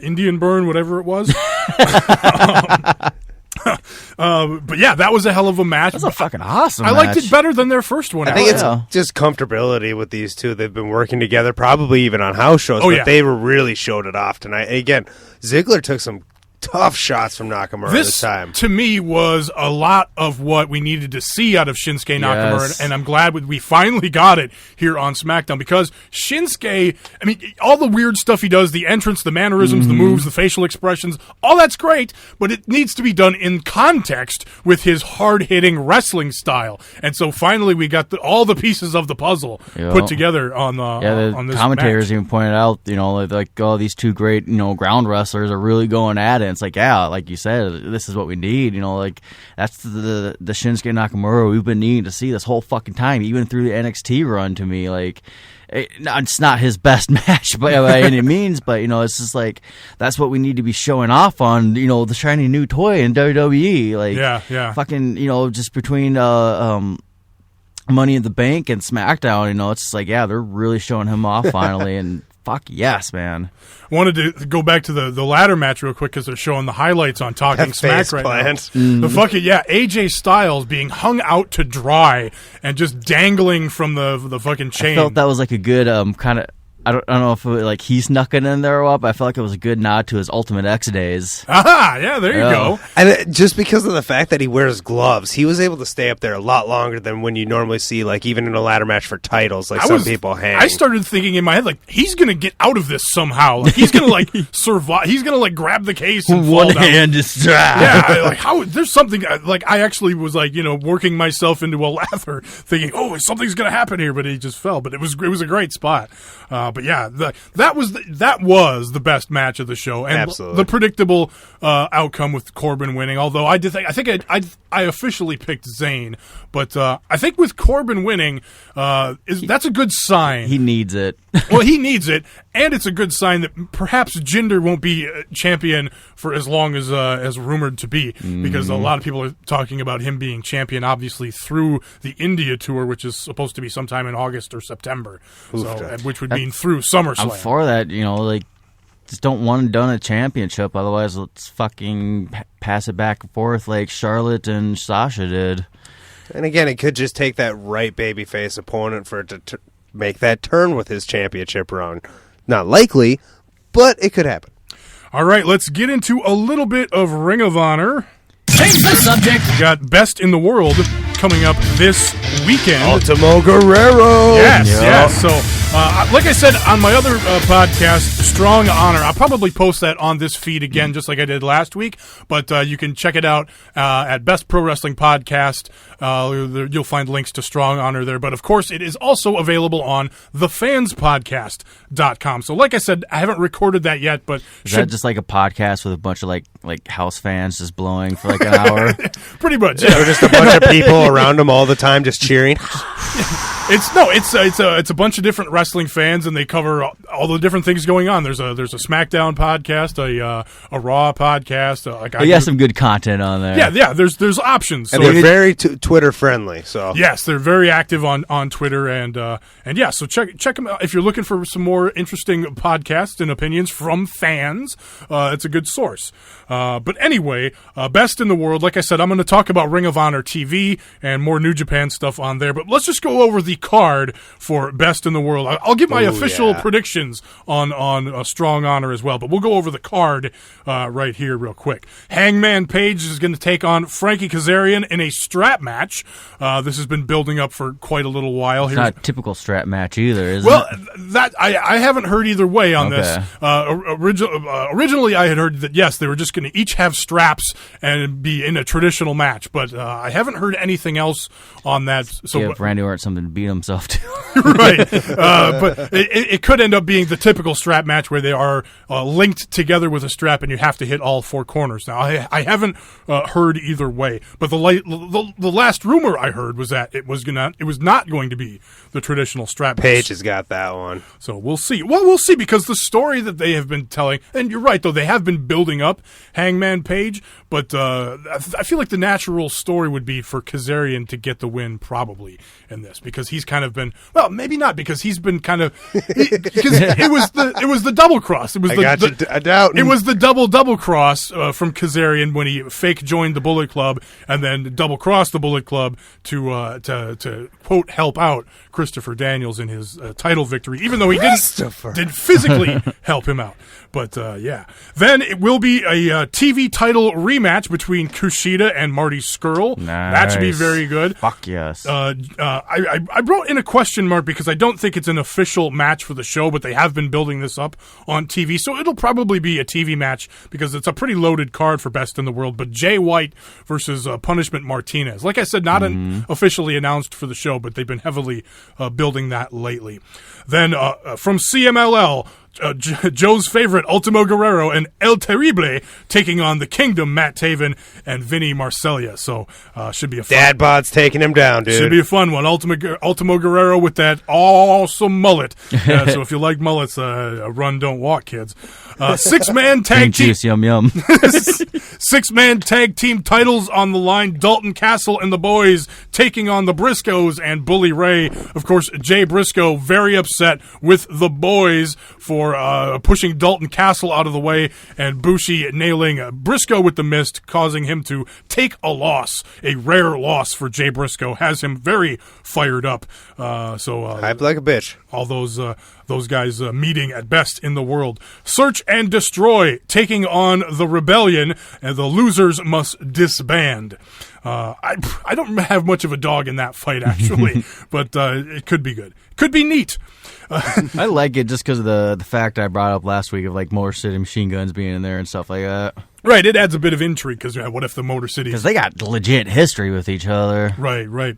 Indian Burn, whatever it was. But yeah, that was a hell of a match. That's a fucking awesome I liked it better than their first one. I think it's just comfortability with these two. They've been working together, probably even on house shows, but they really showed it off tonight. And again, Ziggler took some tough shots from Nakamura this time. To me, was a lot of what we needed to see out of Shinsuke Nakamura, and I'm glad we finally got it here on SmackDown, because Shinsuke, I mean, all the weird stuff he does, the entrance, the mannerisms, the moves, the facial expressions, all that's great, but it needs to be done in context with his hard-hitting wrestling style. And so finally we got all the pieces of the puzzle put together on the this commentators match. even pointed out, like these two great, ground wrestlers are really going at it. It's like, like you said, this is what we need. Like, that's the Shinsuke Nakamura we've been needing to see this whole fucking time, even through the NXT run. To me, like, it's not his best match by any means, but it's just like that's what we need to be showing off on the shiny new toy in WWE. Like, fucking just between Money in the Bank and SmackDown, it's just like they're really showing him off finally, and fuck yes, man. I wanted to go back to the ladder match real quick because they're showing the highlights on Talking Smack right now. The fucking AJ Styles being hung out to dry and just dangling from the fucking chain. I felt that was like a good kind of. I don't know if he snuck it in there or what, but I felt like it was a good nod to his Ultimate X days. Aha! Yeah, there you go. And just because of the fact that he wears gloves, he was able to stay up there a lot longer than when you normally see, like, even in a ladder match for titles, like some people hang. I started thinking in my head, like, he's going to get out of this somehow. Like, he's going to, like, survive. He's going to, like, grab the case and fall down. One hand just yeah, like, how, there's something, like, I actually was, like, working myself into a lather, thinking, oh, something's going to happen here, but he just fell. But it was a great spot. But yeah, that was the best match of the show, and the predictable outcome with Corbin winning. Although I think I officially picked Zayn, but I think with Corbin winning, that's a good sign. He needs it. Well, he needs it, and it's a good sign that perhaps Jinder won't be champion for as long as rumored to be, because a lot of people are talking about him being champion, obviously through the India tour, which is supposed to be sometime in August or September, which would mean through SummerSlam. I'm for that, just don't one and done a championship. Otherwise, let's fucking pass it back and forth like Charlotte and Sasha did. And again, it could just take that right babyface opponent for it to make that turn with his championship run. Not likely, but it could happen. All right, let's get into a little bit of Ring of Honor. Change the subject. We got Best in the World coming up this weekend. Ultimo Guerrero. Yes. So, like I said on my other podcast, Strong Honor, I'll probably post that on this feed again, just like I did last week. But you can check it out at Best Pro Wrestling Podcast. You'll find links to Strong Honor there. But, of course, it is also available on thefanspodcast.com. So, like I said, I haven't recorded that yet. But is that just like a podcast with a bunch of like house fans just blowing for like an hour? Pretty much, yeah. Or just a bunch of people around them all the time just cheering. It's a bunch of different wrestling fans, and they cover all the different things going on. There's a SmackDown podcast, a Raw podcast. You got some good content on there. Yeah. There's options, and they're very Twitter friendly. So yes, they're very active on Twitter, and yeah. So check them out if you're looking for some more interesting podcasts and opinions from fans. It's a good source. But anyway, Best in the World. Like I said, I'm going to talk about Ring of Honor TV and more New Japan stuff on there. But let's just go over the card for Best in the World. I'll give my official predictions on Strong Honor as well, but we'll go over the card right here real quick. Hangman Page is going to take on Frankie Kazarian in a strap match. This has been building up for quite a little while. It's not a typical strap match either, is it? Well, that I haven't heard either way on this. Originally, I had heard that, yes, they were just going to each have straps and be in a traditional match, but I haven't heard anything else on that. So give Randy Orton something to beat cheating himself to. Right. But it could end up being the typical strap match where they are linked together with a strap and you have to hit all four corners. Now, I haven't heard either way, but the last rumor I heard was that it was not going to be the traditional strap match. Paige has got that one. So we'll see. Well, we'll see, because the story that they have been telling, and you're right, though, they have been building up Hangman Page, but I feel like the natural story would be for Kazarian to get the win probably in this, because he's kind of been, well, maybe not, because he's been kind of, because it was the double cross. It was it was the double cross from Kazarian when he fake joined the Bullet Club and then double crossed the Bullet Club to quote help out Christopher Daniels in his title victory, even though he didn't physically help him out. But yeah, then it will be a TV title rematch between Kushida and Marty Scurll. Nice. That should be very good. Fuck yes. I wrote in a question mark because I don't think it's an official match for the show, but they have been building this up on TV, so it'll probably be a TV match because it's a pretty loaded card for Best in the World. But Jay White versus Punishment Martinez. Like I said, not officially announced for the show, but they've been heavily building that lately. Then from CMLL, Joe's favorite, Ultimo Guerrero and El Terrible taking on the Kingdom, Matt Taven and Vinny Marseglia. So should be a fun Dad bod's taking him down, dude. Should be a fun one. Ultimo Guerrero with that awesome mullet. So if you like mullets, run, don't walk, kids. Six-man tag team. Juice, yum yum. Six-man tag team titles on the line. Dalton Castle and the boys taking on the Briscoes and Bully Ray. Of course, Jay Briscoe very upset with the boys for pushing Dalton Castle out of the way, and Bushi nailing Briscoe with the mist, causing him to take a loss. A rare loss for Jay Briscoe has him very fired up. Hyped like a bitch. All those guys meeting at Best in the World. Search and Destroy taking on the Rebellion, and the losers must disband. I don't have much of a dog in that fight, actually, but it could be good. Could be neat. I like it just because of the fact I brought up last week of like Motor City Machine Guns being in there and stuff like that. Right, it adds a bit of intrigue because what if the Motor City? Because they got legit history with each other. Right.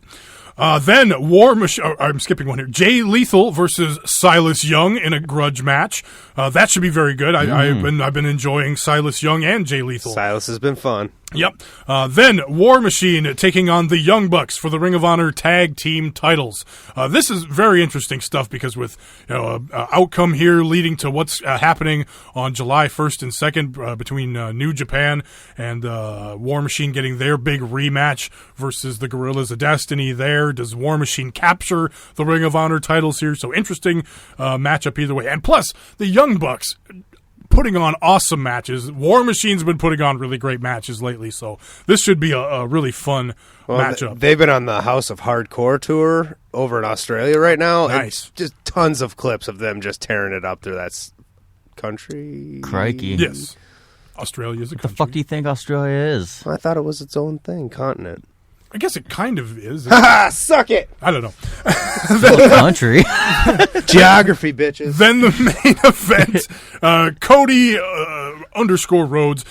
Then I'm skipping one here. Jay Lethal versus Silas Young in a grudge match. That should be very good. I've been enjoying Silas Young and Jay Lethal. Silas has been fun. Yep. Then War Machine taking on the Young Bucks for the Ring of Honor tag team titles. This is very interesting stuff because with outcome here leading to what's happening on July 1st and 2nd between New Japan and War Machine getting their big rematch versus the Guerrillas of Destiny there. Does War Machine capture the Ring of Honor titles here? So interesting matchup either way. And plus, the Young Bucks putting on awesome matches. War Machine's been putting on really great matches lately, so this should be a really fun matchup. They've been on the House of Hardcore tour over in Australia right now. Nice. Just tons of clips of them just tearing it up through that country. Crikey. Yes. Australia's a country. The fuck do you think Australia is? I thought it was its own thing, continent. I guess it kind of is. Ha! Suck it! I don't know. Country. Geography, bitches. Then the main event, Cody _ Rhodes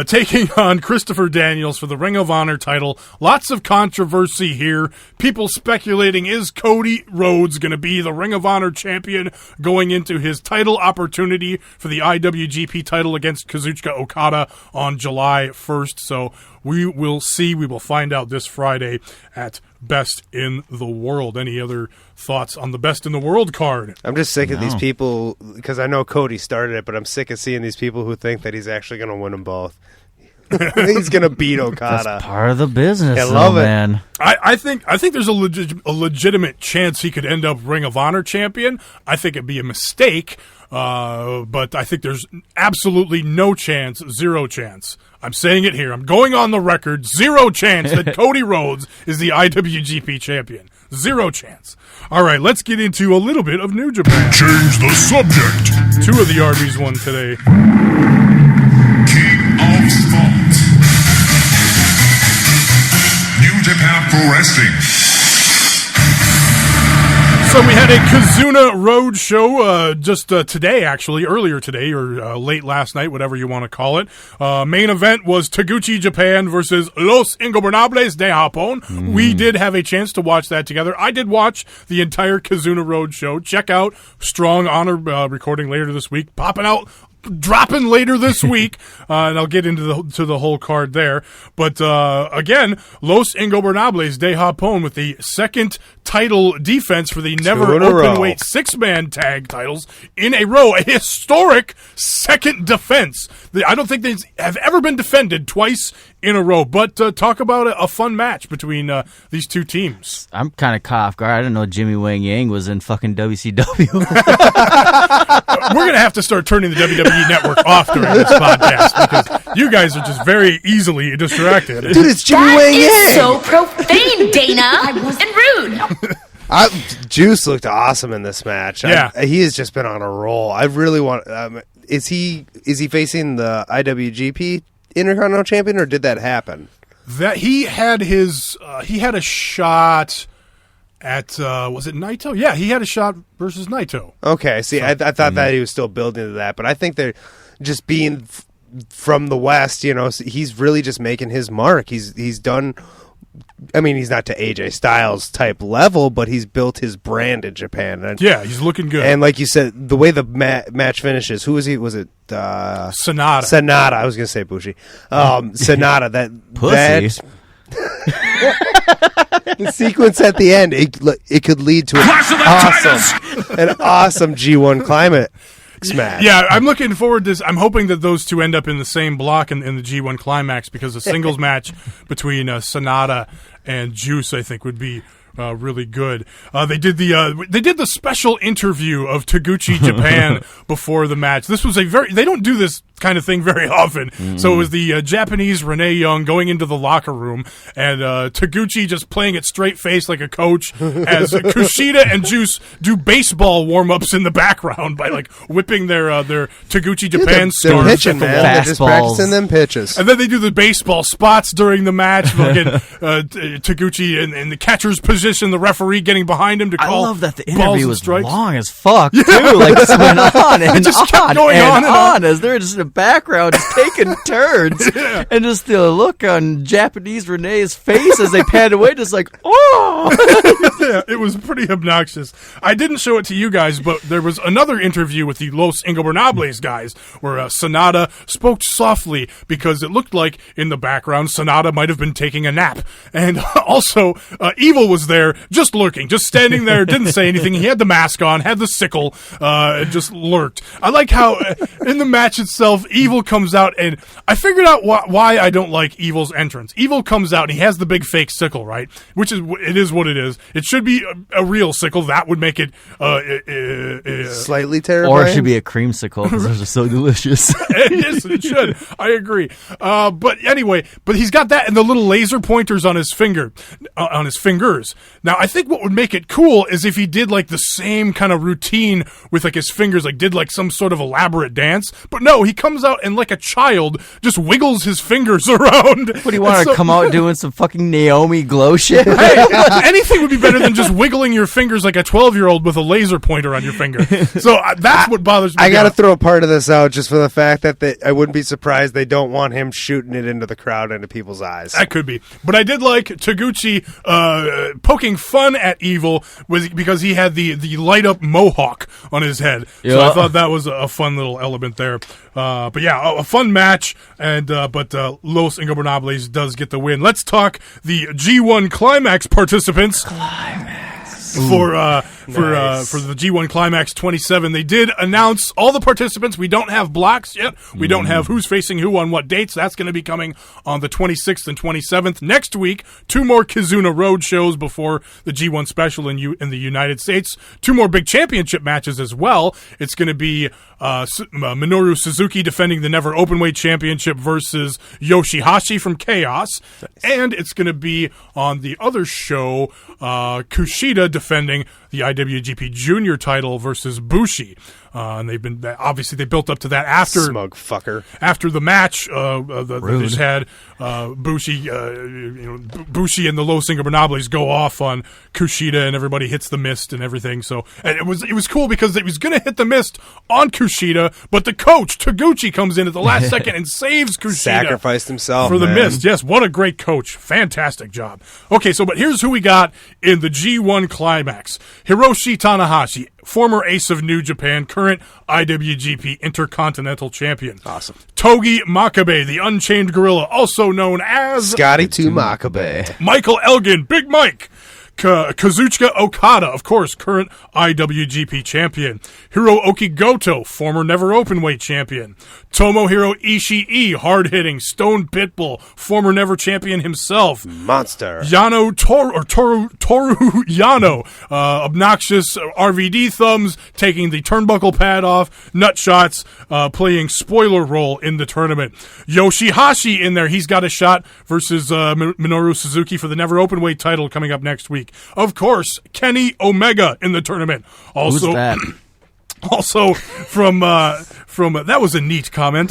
taking on Christopher Daniels for the Ring of Honor title. Lots of controversy here. People speculating, is Cody Rhodes going to be the Ring of Honor champion going into his title opportunity for the IWGP title against Kazuchika Okada on July 1st? So we will see. We will find out this Friday at Best in the World. Any other thoughts on the Best in the World card? I'm just sick of these people, because I know Cody started it, but I'm sick of seeing these people who think that he's actually going to win them both. He's going to beat Okada. That's part of the business, I love it. man. I think there's a legitimate chance he could end up Ring of Honor champion. I think it'd be a mistake, but I think there's absolutely no chance, zero chance. I'm saying it here. I'm going on the record. Zero chance that Cody Rhodes is the IWGP champion. Zero chance. All right, let's get into a little bit of New Japan. Change the subject. Two of the Arby's won today. King of Sport. New Japan Pro Wrestling. So we had a Kizuna Road show just today, actually, earlier today or late last night, whatever you want to call it. Main event was Taguchi Japan versus Los Ingobernables de Japón. We did have a chance to watch that together. I did watch the entire Kizuna Road show. Check out Strong Honor recording later this week, dropping later this week, and I'll get into the whole card there. But again, Los Ingobernables de Japón with the second title defense for the never openweight 6-man tag titles in a row. A historic second defense. I don't think they have ever been defended twice in a row. But talk about a fun match between these two teams. I'm kind of caught off guard. I didn't know Jimmy Wang Yang was in fucking WCW. We're going to have to start turning the WWE network off during this podcast because you guys are just very easily distracted. Dude, it's Jimmy Wang Yang. That is so profane, Dana, and rude. Juice looked awesome in this match. Yeah. He has just been on a roll. I really want. Is he facing the IWGP Intercontinental Champion, or did that happen? That he had a shot at was it Naito? Yeah, he had a shot versus Naito. Okay, see, I thought that he was still building to that, but I think they're just being from the West. You know, he's really just making his mark. He's done. I mean, he's not to AJ Styles type level, but he's built his brand in Japan. And, yeah, he's looking good. And like you said, the way the match finishes, who was he? Was it Sonata? Sonata. I was going to say Bushi. Sonata. That Pussy. The sequence at the end, it could lead to an awesome G1 Climax match. Yeah, I'm looking forward to this. I'm hoping that those two end up in the same block in the G1 Climax because a singles match between Sonata and Juice, I think, would be really good. They did the special interview of Taguchi Japan before the match. This was they don't do this kind of thing very often. So it was the Japanese Renee Young going into the locker room and Taguchi just playing it straight face like a coach as Kushida and Juice do baseball warm-ups in the background by like whipping their Taguchi Japan They're stars. pitching, man. They're just practicing them pitches. And then they do the baseball spots during the match. They'll get Taguchi in the catcher's position, the referee getting behind him to call. I love that the interview was strikes. long as fuck, too. Like, this went on and just kept going on and on. as they're just in the background just taking turns. Yeah. And just the look on Japanese Renee's face as they panned away, just like, oh! Yeah, it was pretty obnoxious. I didn't show it to you guys, but there was another interview with the Los Ingobernables guys where Sonata spoke softly because it looked like in the background Sonata might have been taking a nap. And also, Evil was there just lurking, just standing there, didn't say anything. He had the mask on, had the sickle, and just lurked. I like how in the match itself, Evil comes out, and I figured out why I don't like Evil's entrance. Evil comes out, and he has the big fake sickle, right? It is what it is. It should be a real sickle. That would make it slightly terrifying. Or it should be a creamsicle because those are so delicious. Yes, it should. I agree. But anyway, he's got that and the little laser pointers on his fingers. Now, I think what would make it cool is if he did like the same kind of routine with like his fingers, like did like some sort of elaborate dance. But no, he comes out and like a child just wiggles his fingers around. What do you want to come out doing some fucking Naomi glow shit? Hey, anything would be better than just wiggling your fingers like a 12-year-old with a laser pointer on your finger. So that's what bothers me. I got to throw a part of this out just for the fact that I wouldn't be surprised they don't want him shooting it into the crowd, into people's eyes. That could be. But I did like Taguchi poking fun at Evil because he had the light-up mohawk on his head. Yeah. So I thought that was a fun little element there. But yeah, a fun match, but Los Ingobernables does get the win. Let's talk the G1 Climax participants. For the G1 Climax 27, they did announce all the participants. We don't have blocks yet. We don't have who's facing who on what dates. That's going to be coming on the 26th and 27th. Next week, 2 more Kizuna Road shows before the G1 Special in the United States. 2 more big championship matches as well. It's going to be Minoru Suzuki defending the Never Openweight Championship versus Yoshihashi from Chaos. Nice. And it's going to be on the other show, Kushida defending the IWGP Junior title versus Bushi. And they've been obviously they built up to that after smug fucker. After the match, they just had Bushi, Bushi and the Los Ingobernables go off on Kushida, and everybody hits the mist and everything. So, and it was cool because it was going to hit the mist on Kushida, but the coach Taguchi comes in at the last second and saves Kushida. Sacrificed himself for the mist. Yes, what a great coach! Fantastic job. Okay, so but here's who we got in the G1 Climax: Hiroshi Tanahashi, former ace of New Japan, current IWGP Intercontinental Champion. Awesome. Togi Makabe, the Unchained Gorilla, also known as Scotty 2 Makabe. Michael Elgin, Big Mike. Kazuchika Okada, of course, current IWGP champion. Hirooki Goto, former Never Openweight champion. Tomohiro Ishii, hard-hitting Stone Pitbull, former Never champion himself. Monster. Toru Yano, obnoxious RVD thumbs, taking the turnbuckle pad off, nut shots, playing spoiler role in the tournament. Yoshihashi in there, he's got a shot versus Minoru Suzuki for the Never Openweight title coming up next week. Of course, Kenny Omega in the tournament. Also, who's that? Also from that was a neat comment.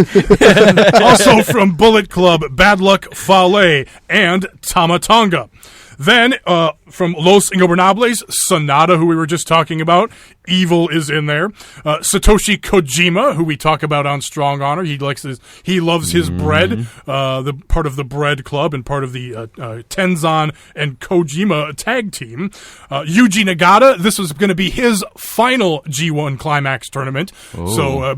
Also from Bullet Club, Bad Luck Fale and Tama Tonga. Then from Los Ingobernables, Sonata, who we were just talking about. Evil is in there. Satoshi Kojima, who we talk about on Strong Honor. He loves his bread. The part of the Bread Club and part of the Tenzan and Kojima tag team. Yuji Nagata. This was going to be his final G1 Climax tournament. Ooh. So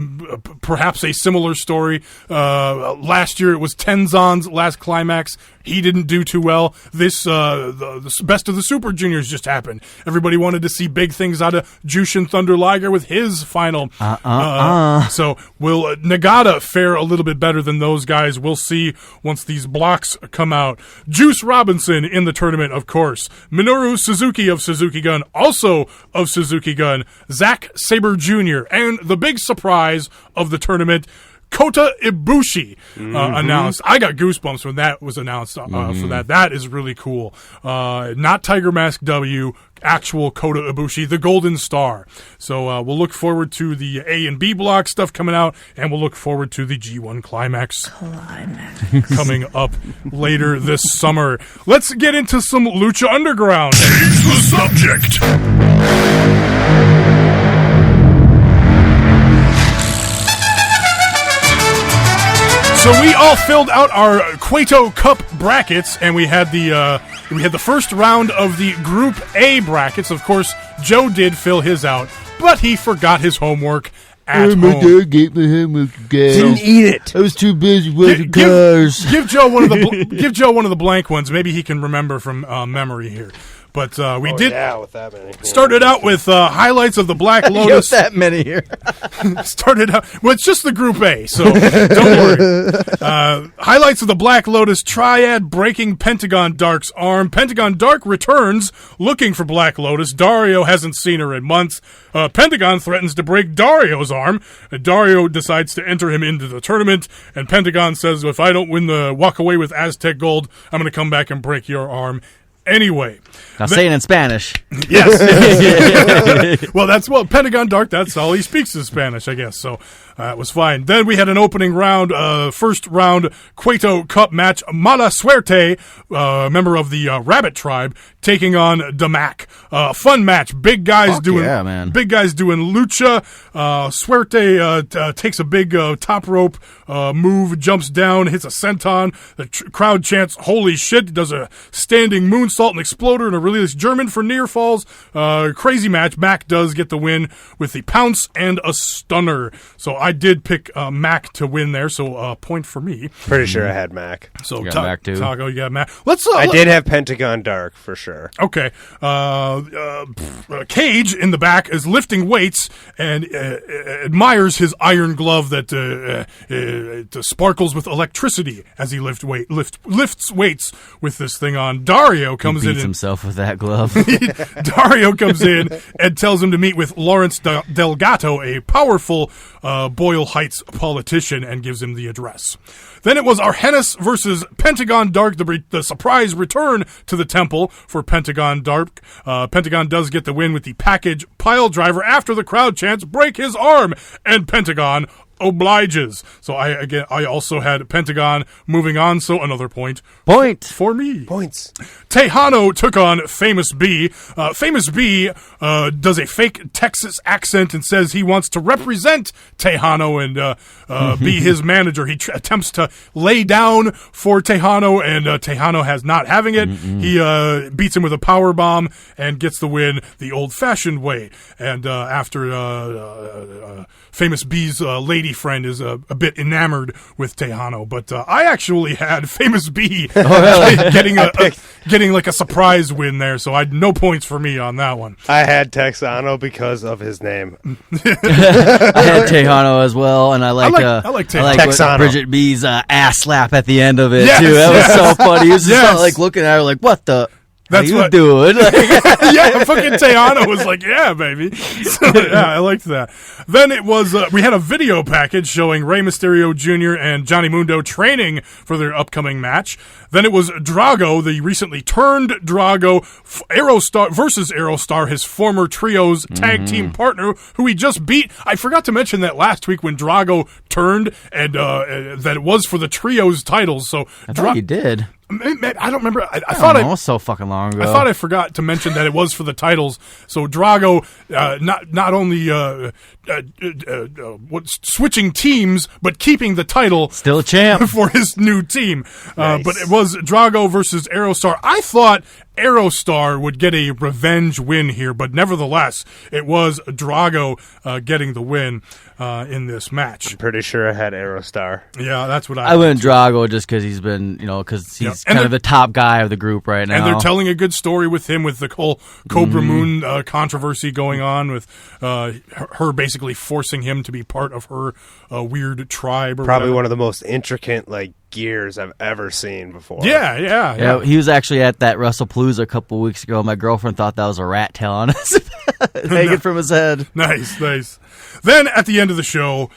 perhaps a similar story. Last year it was Tenzan's last Climax. He didn't do too well. This the Best of the Super Juniors just happened. Everybody wanted to see big things out of Jushin Thunder Liger with his final. So will Nagata fare a little bit better than those guys? We'll see once these blocks come out. Juice Robinson in the tournament, of course. Minoru Suzuki of Suzuki Gun, also of Suzuki Gun. Zack Sabre Jr. And the big surprise of the tournament, Kota Ibushi announced. I got goosebumps when that was announced for that. That is really cool. Not Tiger Mask W, actual Kota Ibushi, the Golden Star. So we'll look forward to the A and B block stuff coming out, and we'll look forward to the G1 Climax coming up later this summer. Let's get into some Lucha Underground. Change the subject. So we all filled out our Cueto Cup brackets, and we had the first round of the Group A brackets. Of course, Joe did fill his out, but he forgot his homework at home. My dad gave me homework, guys. Didn't eat it. I was too busy watching cars. Give Joe one of the blank ones. Maybe he can remember from memory here. But we did. Yeah, with that many. Started out with highlights of the Black Lotus. that many here. Started out. Well, it's just the Group A, so don't worry. Highlights of the Black Lotus triad breaking Pentagon Dark's arm. Pentagon Dark returns looking for Black Lotus. Dario hasn't seen her in months. Pentagon threatens to break Dario's arm. Dario decides to enter him into the tournament, and Pentagon says, "If I don't win the walk away with Aztec Gold, I'm going to come back and break your arm." Anyway. Now say it in Spanish. Yes. Well, Pentagon Dark, that's all he speaks is Spanish, I guess. So it was fine. Then we had an opening round, first round Cueto Cup match. Mala Suerte, member of the Rabbit Tribe, taking on Damac. Fun match. Big guys doing lucha. Suerte takes a big top rope move, jumps down, hits a senton. The crowd chants, "Holy shit!" Does a standing moonsault and exploder and a release German for near falls. Crazy match. Mac does get the win with the pounce and a stunner. So I did pick Mac to win there. So point for me. Pretty sure I had Mac. So you got Mac too. Taco, you got Mac. I did have Pentagon Dark for sure. Okay. Cage in the back is lifting weights and admires his iron glove that it sparkles with electricity as he lifts weights with this thing on. Dario comes in. Himself with that glove. Dario comes in and tells him to meet with Lawrence Delgato, a powerful Boyle Heights politician and gives him the address. Then it was Arhennis versus Pentagon Dark, the surprise return to the temple for Pentagon Dark. Pentagon does get the win with the package pile driver after the crowd chants, break his arm, and Pentagon obliges. So I also had Pentagon moving on, so another point for me. Points. Tejano took on Famous B. Famous B does a fake Texas accent and says he wants to represent Tejano and be his manager. He attempts to lay down for Tejano, and Tejano has not having it. He beats him with a power bomb and gets the win the old-fashioned way. And after Famous B's lady friend is a bit enamored with Tejano, but I actually had Famous B getting like a surprise win there, so I had no points for me on that one. I had Texano because of his name. I had Tejano as well, and I like Texano. Bridget B's ass slap at the end of it too. That was so funny. He was just like looking at her like, "What the." That's what you doing. Yeah, fucking Tejano was like, yeah, baby. So, yeah, I liked that. Then it was, we had a video package showing Rey Mysterio Jr. and Johnny Mundo training for their upcoming match. Then it was Drago, the recently turned Drago, Aerostar versus Aerostar, his former Trio's tag team partner, who he just beat. I forgot to mention that last week when Drago turned, and that it was for the Trio's titles. So I thought you did. I don't remember. I thought it was so fucking long ago. I thought I forgot to mention that it was for the titles. So Drago, not only switching teams, but keeping the title, still a champ for his new team. Nice. But it was Drago versus Aerostar. I thought Aerostar would get a revenge win here, but nevertheless, it was Drago getting the win in this match. I'm pretty sure I had Aerostar. Yeah, that's what I went Drago just because he's been, because he's kind of the top guy of the group right now. And they're telling a good story with him, with the whole Cobra Moon controversy going on, with her basically forcing him to be part of her weird tribe. Or probably whatever. One of the most intricate gears I've ever seen before. Yeah. He was actually at that WrestlePalooza a couple weeks ago. My girlfriend thought that was a rat tail on his hanging from his head. Nice. Then at the end of the show,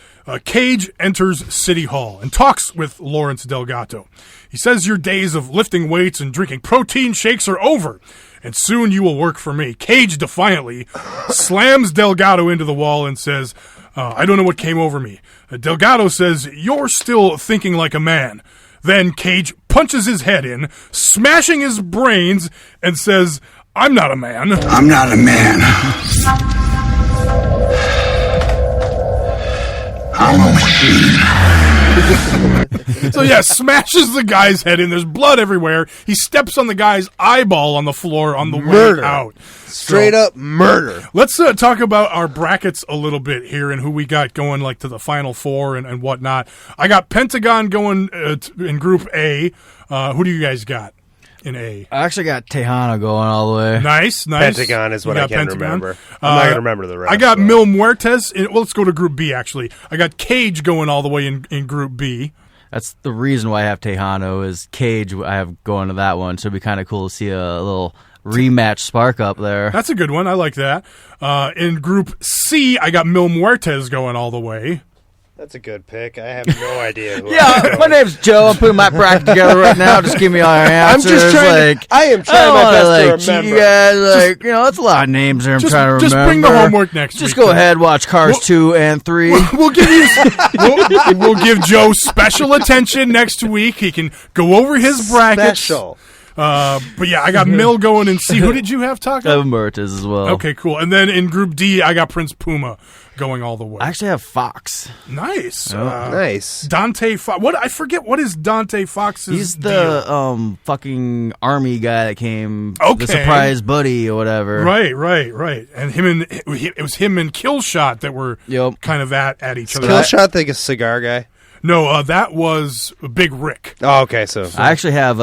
Cage enters City Hall and talks with Lawrence Delgado. He says your days of lifting weights and drinking protein shakes are over, and soon you will work for me. Cage defiantly slams Delgado into the wall and says, I don't know what came over me. Delgado says, you're still thinking like a man. Then Cage punches his head in, smashing his brains, and says, I'm not a man. I'm not a man. I'm a machine. So yeah, smashes the guy's head in. There's blood everywhere. He steps on the guy's eyeball on the floor on the way out. Straight up murder. Let's talk about our brackets a little bit here and who we got going to the Final Four and whatnot. I got Pentagon going in Group A. Who do you guys got in A? I actually got Tejano going all the way. Nice. Pentagon is what I can remember. I'm not going to remember the rest. I got Mil Muertes. Let's go to Group B, actually. I got Cage going all the way in Group B. That's the reason why I have Tejano is Cage. I have going to that one, so it'd be kind of cool to see a little rematch spark up there. That's a good one. I like that. In Group C, I got Mil Muertes going all the way. That's a good pick. I have no idea who my name's Joe. I'm putting my bracket together right now. Just give me all your answers. I'm just trying I am trying my best to remember. You guys, that's a lot of names there I'm trying to remember. Just bring the homework next week. Just go ahead, watch Cars 2 and 3. We'll give we'll give Joe special attention next week. He can go over his brackets. Special. But yeah, I got Mill going in C. Who did you have, Taco? I have Mertes as well. Okay, cool. And then in Group D, I got Prince Puma going all the way. I actually have Fox. Nice. Nice. Dante Fox. I forget, what is Dante Fox's He's the deal? Fucking army guy that came, the surprise buddy or whatever. Right. And it was him and Killshot that were kind of at each other. Killshot the cigar guy? No, that was Big Rick. Oh, okay. So I actually have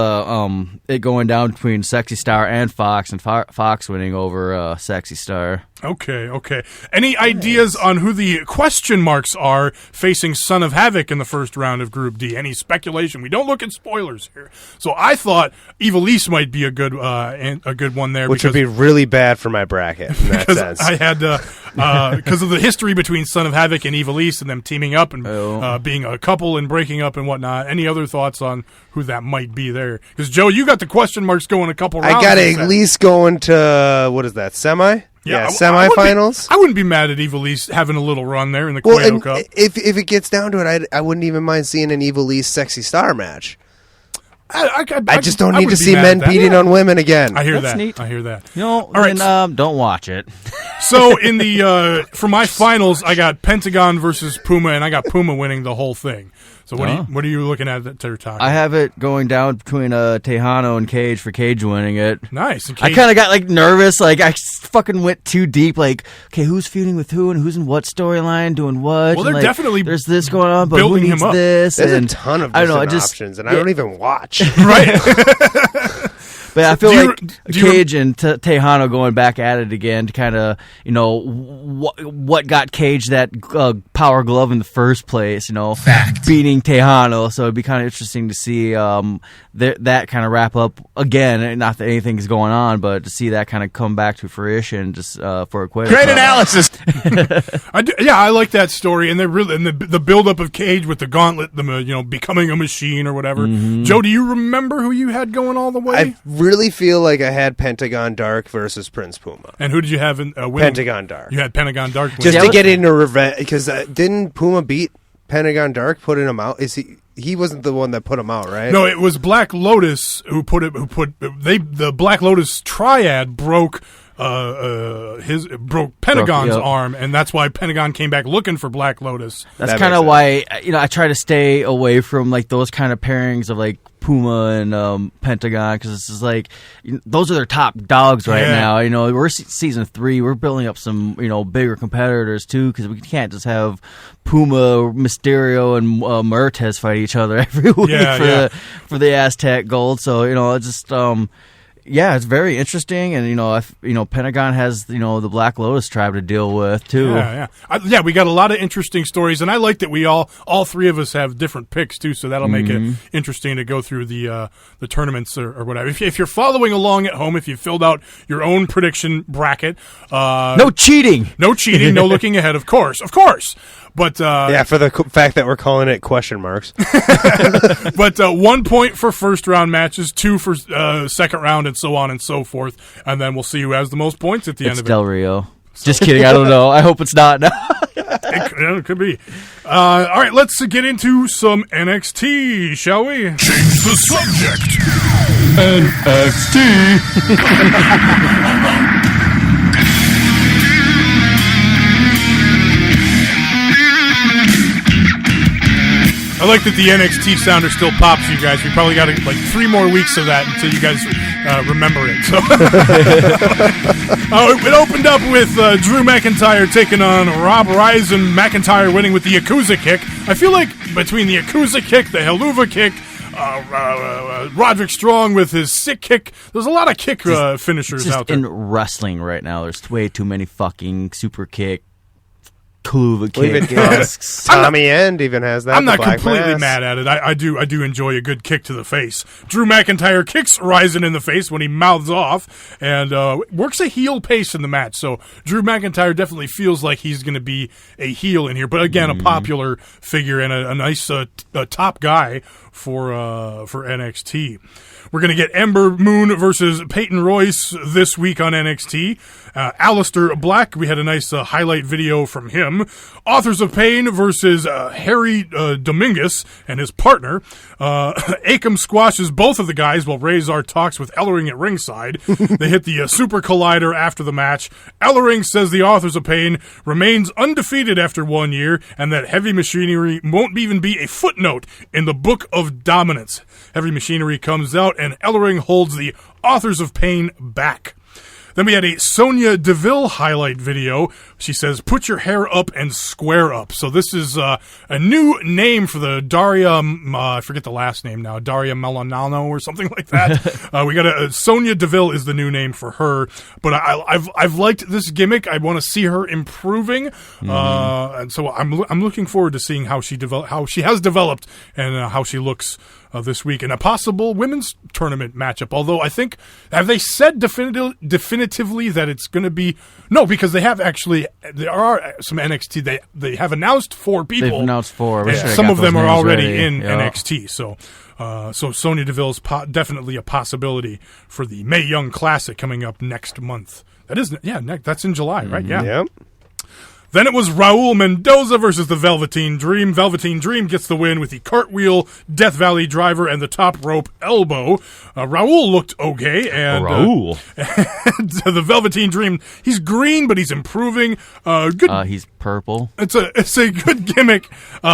it going down between Sexy Star and Fox Fox winning over Sexy Star. Okay. Any ideas on who the question marks are facing Son of Havoc in the first round of Group D? Any speculation? We don't look at spoilers here. So I thought Ivelisse might be a good one there. Which would be really bad for my bracket in that sense. I had because of the history between Son of Havoc and Ivelisse and them teaming up and being a couple and breaking up and whatnot. Any other thoughts on who that might be there? Because, Joe, you got the question marks going a couple rounds. I got at least going to, what is that, semi? Yeah, semifinals. I wouldn't be mad at Ivelisse having a little run there in the Cueto Cup. If it gets down to it, I wouldn't even mind seeing an Ivelisse Sexy Star match. I just don't need to see men beating on women again. I hear That's that. neat. I hear that. All right, don't watch it. So in the for my finals, I got Pentagon versus Puma, and I got Puma winning the whole thing. So what are you looking at there, Todd? I have it going down between Tejano and Cage for Cage winning it. Nice. I kind of got nervous. I fucking went too deep. Okay, who's feuding with who and who's in what storyline, doing what? Well, they're definitely there's this going on, but who needs this? There's a ton of different options, and I don't even watch. Right. But I feel like Cage and Tejano going back at it again to kind of, what got Cage that power glove in the first place, beating Tejano. So it'd be kind of interesting to see that kind of wrap up again. Not that anything's going on, but to see that kind of come back to fruition just for a Cueto. Great analysis. I like that story, and the build up of Cage with the gauntlet, becoming a machine or whatever. Mm-hmm. Joe, do you remember who you had going all the way? I really feel like I had Pentagon Dark versus Prince Puma. And who did you have in win? Pentagon Dark. You had Pentagon Dark win. Just to get into revenge, because didn't Puma beat Pentagon Dark, putting him out? He wasn't the one that put him out, right? No, it was Black Lotus the Black Lotus triad broke Pentagon's arm, and that's why Pentagon came back looking for Black Lotus. That's kind of why I try to stay away from those kind of pairings of Puma and Pentagon, because it's just those are their top dogs right now. We're season 3. We're building up some bigger competitors too, because we can't just have Puma, Mysterio, and Mertes fight each other every week for the Aztec gold. So it's just. It's very interesting, and Pentagon has the Black Lotus tribe to deal with too. We got a lot of interesting stories, and I like that we all three of us have different picks too, so that'll make it interesting to go through the tournaments or whatever. If you're following along at home, if you filled out your own prediction bracket, no cheating, no looking ahead, of course. But for the fact that we're calling it question marks. But 1 point for first round matches, 2 for second round, and so on and so forth. And then we'll see who has the most points at the end of it. It's Del Rio. Just kidding. I don't know. I hope it's not. It could be. All right, let's get into some NXT, shall we? Change the subject. NXT. I like that the NXT sounder still pops, you guys. We probably got 3 more weeks of that until you guys remember it. So it opened up with Drew McIntyre taking on Rob Rison. McIntyre winning with the Yakuza kick. I feel like between the Yakuza kick, the Helluva kick, Roderick Strong with his sick kick, there's a lot of kick finishers out there. In wrestling right now, there's way too many fucking super kick. Kluva kick. Tommy End even has that. I'm not completely mad at it. I do enjoy a good kick to the face. Drew McIntyre kicks Rison in the face when he mouths off, and works a heel pace in the match. So Drew McIntyre definitely feels like he's going to be a heel in here. But again, a popular figure and a nice top guy for NXT. We're going to get Ember Moon versus Peyton Royce this week on NXT. Aleister Black, we had a nice highlight video from him. Authors of Pain versus Harry Dominguez and his partner. Akam squashes both of the guys while Razor talks with Ellering at ringside. They hit the Super Collider after the match. Ellering says the Authors of Pain remains undefeated after 1 year and that Heavy Machinery won't even be a footnote in the Book of Dominance. Heavy Machinery comes out and Ellering holds the Authors of Pain back. Then we had a Sonya Deville highlight video. She says, "Put your hair up and square up." So this is a new name for the Daria, I forget the last name now, Daria Melanano or something like that. We got Sonya Deville is the new name for her. But I've liked this gimmick. I want to see her improving. And so I'm looking forward to seeing how she has developed and how she looks this week in a possible women's tournament matchup. Although I think, have they said definitively that it's going to be? No, because they have actually. There are some NXT. They have announced 4 people. They've announced 4. Some of them are already in NXT. So Sonya Deville is definitely a possibility for the Mae Young Classic coming up next month. That's in July, right? Yeah. Yep. Then it was Raul Mendoza versus the Velveteen Dream. Velveteen Dream gets the win with the cartwheel, Death Valley driver, and the top rope elbow. Raul looked okay. And the Velveteen Dream, he's green, but he's improving. Good. He's purple. It's a good gimmick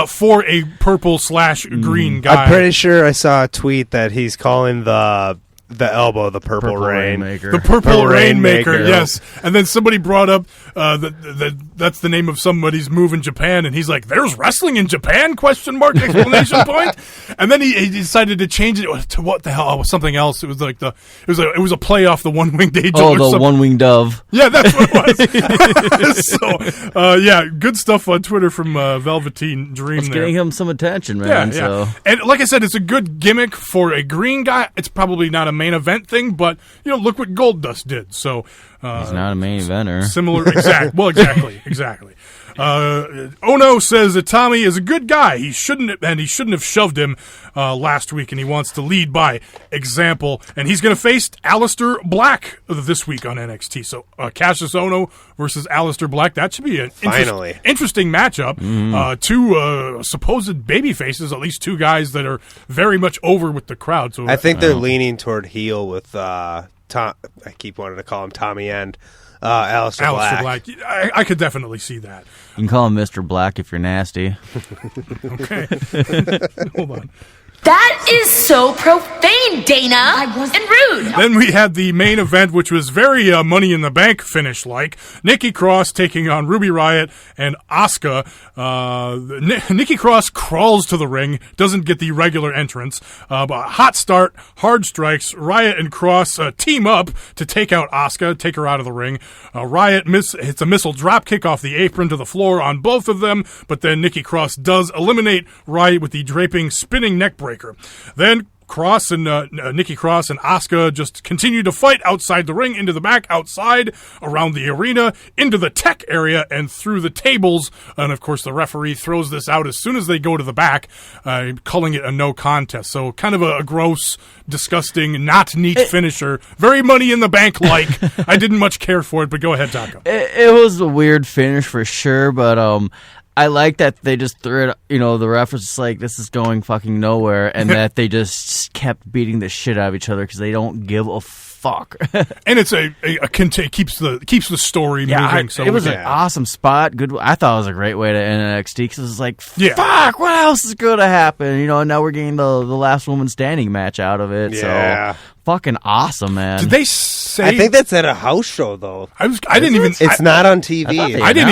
for a purple/green guy. I'm pretty sure I saw a tweet that he's calling the elbow the purple Rainmaker. The purple Rainmaker, yes. And then somebody brought up that's the name of somebody's move in Japan, and he's like, "There's wrestling in Japan?" ? Exclamation point. And then he decided to change it to what the hell? Something else. It was like it was a play off the one-winged angel. Oh, the one-winged dove. Yeah, that's what it was. So, good stuff on Twitter from Velveteen Dream. It's getting him some attention, man. Yeah. So. And like I said, it's a good gimmick for a green guy. It's probably not a main event thing, but look what Goldust did. So he's not a main eventer. Similar, exactly. Ono says that Tommy is a good guy. He shouldn't have shoved him last week, and he wants to lead by example. And he's going to face Aleister Black this week on NXT. So Cassius Ono versus Aleister Black. That should be an interesting matchup. 2 supposed baby faces, at least 2 guys that are very much over with the crowd. So I think they're leaning toward heel with Tom. I keep wanting to call him Tommy and Aleister Black. I could definitely see that. You can call him Mr. Black if you're nasty. Okay. Hold on. That is so profane, Dana. And rude. Then we had the main event, which was very Money in the Bank finish-like. Nikki Cross taking on Ruby Riott and Asuka. Nikki Cross crawls to the ring, doesn't get the regular entrance. But hot start, hard strikes. Riott and Cross team up to take out Asuka, take her out of the ring. Riott hits a missile dropkick off the apron to the floor on both of them, but then Nikki Cross does eliminate Riott with the draping spinning neck breaker. Then Cross and Nikki Cross and Asuka just continue to fight outside the ring, into the back, outside, around the arena, into the tech area, and through the tables. And, of course, the referee throws this out as soon as they go to the back, calling it a no contest. So kind of a gross, disgusting, not neat finisher. Very Money in the Bank-like. I didn't much care for it, but go ahead, Taco. It was a weird finish for sure, but I like that they just threw it, the ref was just like, this is going fucking nowhere, and that they just kept beating the shit out of each other because they don't give a fuck. And it's keeps the story moving. So it was an awesome spot. Good. I thought it was a great way to end NXT because it was like, fuck, what else is going to happen? And now we're getting the last woman standing match out of it. Yeah. So fucking awesome, man. Did they say? I think that's at a house show though. I didn't even. It's not on TV. I didn't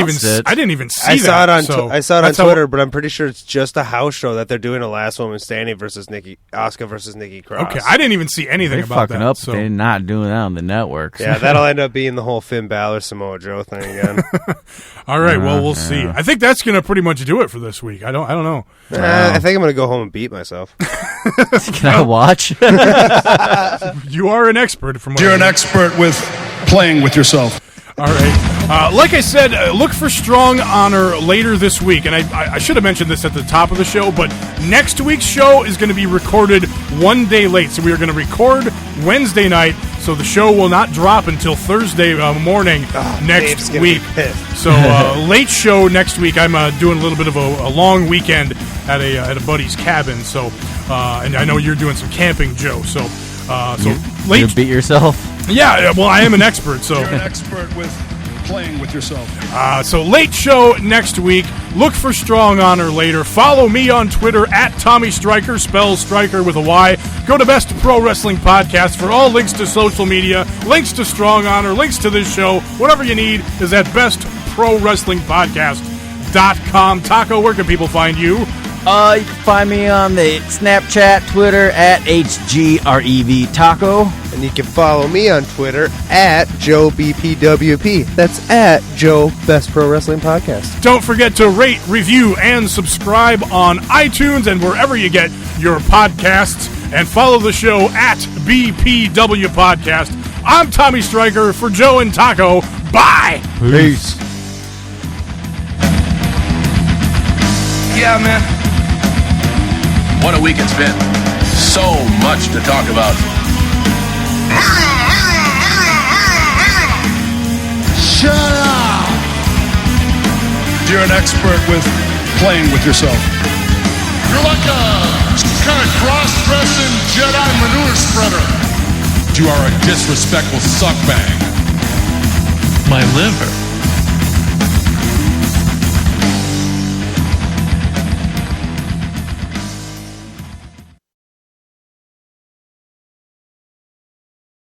even see I saw that. I saw it on Twitter, but I'm pretty sure it's just a house show that they're doing a last woman standing versus Asuka versus Nikki Cross. Okay, I didn't even see anything about fucking that. Up. So. They're not doing that on the network. Yeah, that'll end up being the whole Finn Balor Samoa Joe thing again. All right, well, we'll see. I think that's going to pretty much do it for this week. I don't know. I think I'm going to go home and beat myself. Can I watch? You are an expert. You're an expert with playing with yourself. All right. Like I said, look for Strong Honor later this week. And I should have mentioned this at the top of the show, but next week's show is going to be recorded one day late. So we are going to record Wednesday night, so the show will not drop until Thursday morning next week. So late show next week. I'm doing a little bit of a long weekend at a buddy's cabin. So and I know you're doing some camping, Joe. So late. You beat yourself? Yeah, well, I am an expert, so. You're an expert with playing with yourself. So late show next week. Look for Strong Honor later. Follow me on Twitter at Tommy Stryker, spell Stryker with a Y. Go to Best Pro Wrestling Podcast for all links to social media, links to Strong Honor, links to this show. Whatever you need is at bestprowrestlingpodcast.com. Taco, where can people find you? You can find me on the Snapchat, Twitter at HGREV Taco. And you can follow me on Twitter at JoeBPWP. That's at Joe Best Pro Wrestling Podcast. Don't forget to rate, review, and subscribe on iTunes and wherever you get your podcasts. And follow the show at BPW Podcast. I'm Tommy Stryker for Joe and Taco. Bye! Peace. Yeah, man. What a week it's been. So much to talk about. Shut up! You're an expert with playing with yourself. You're like a kind of cross-dressing Jedi manure spreader. You are a disrespectful suckbag. My liver.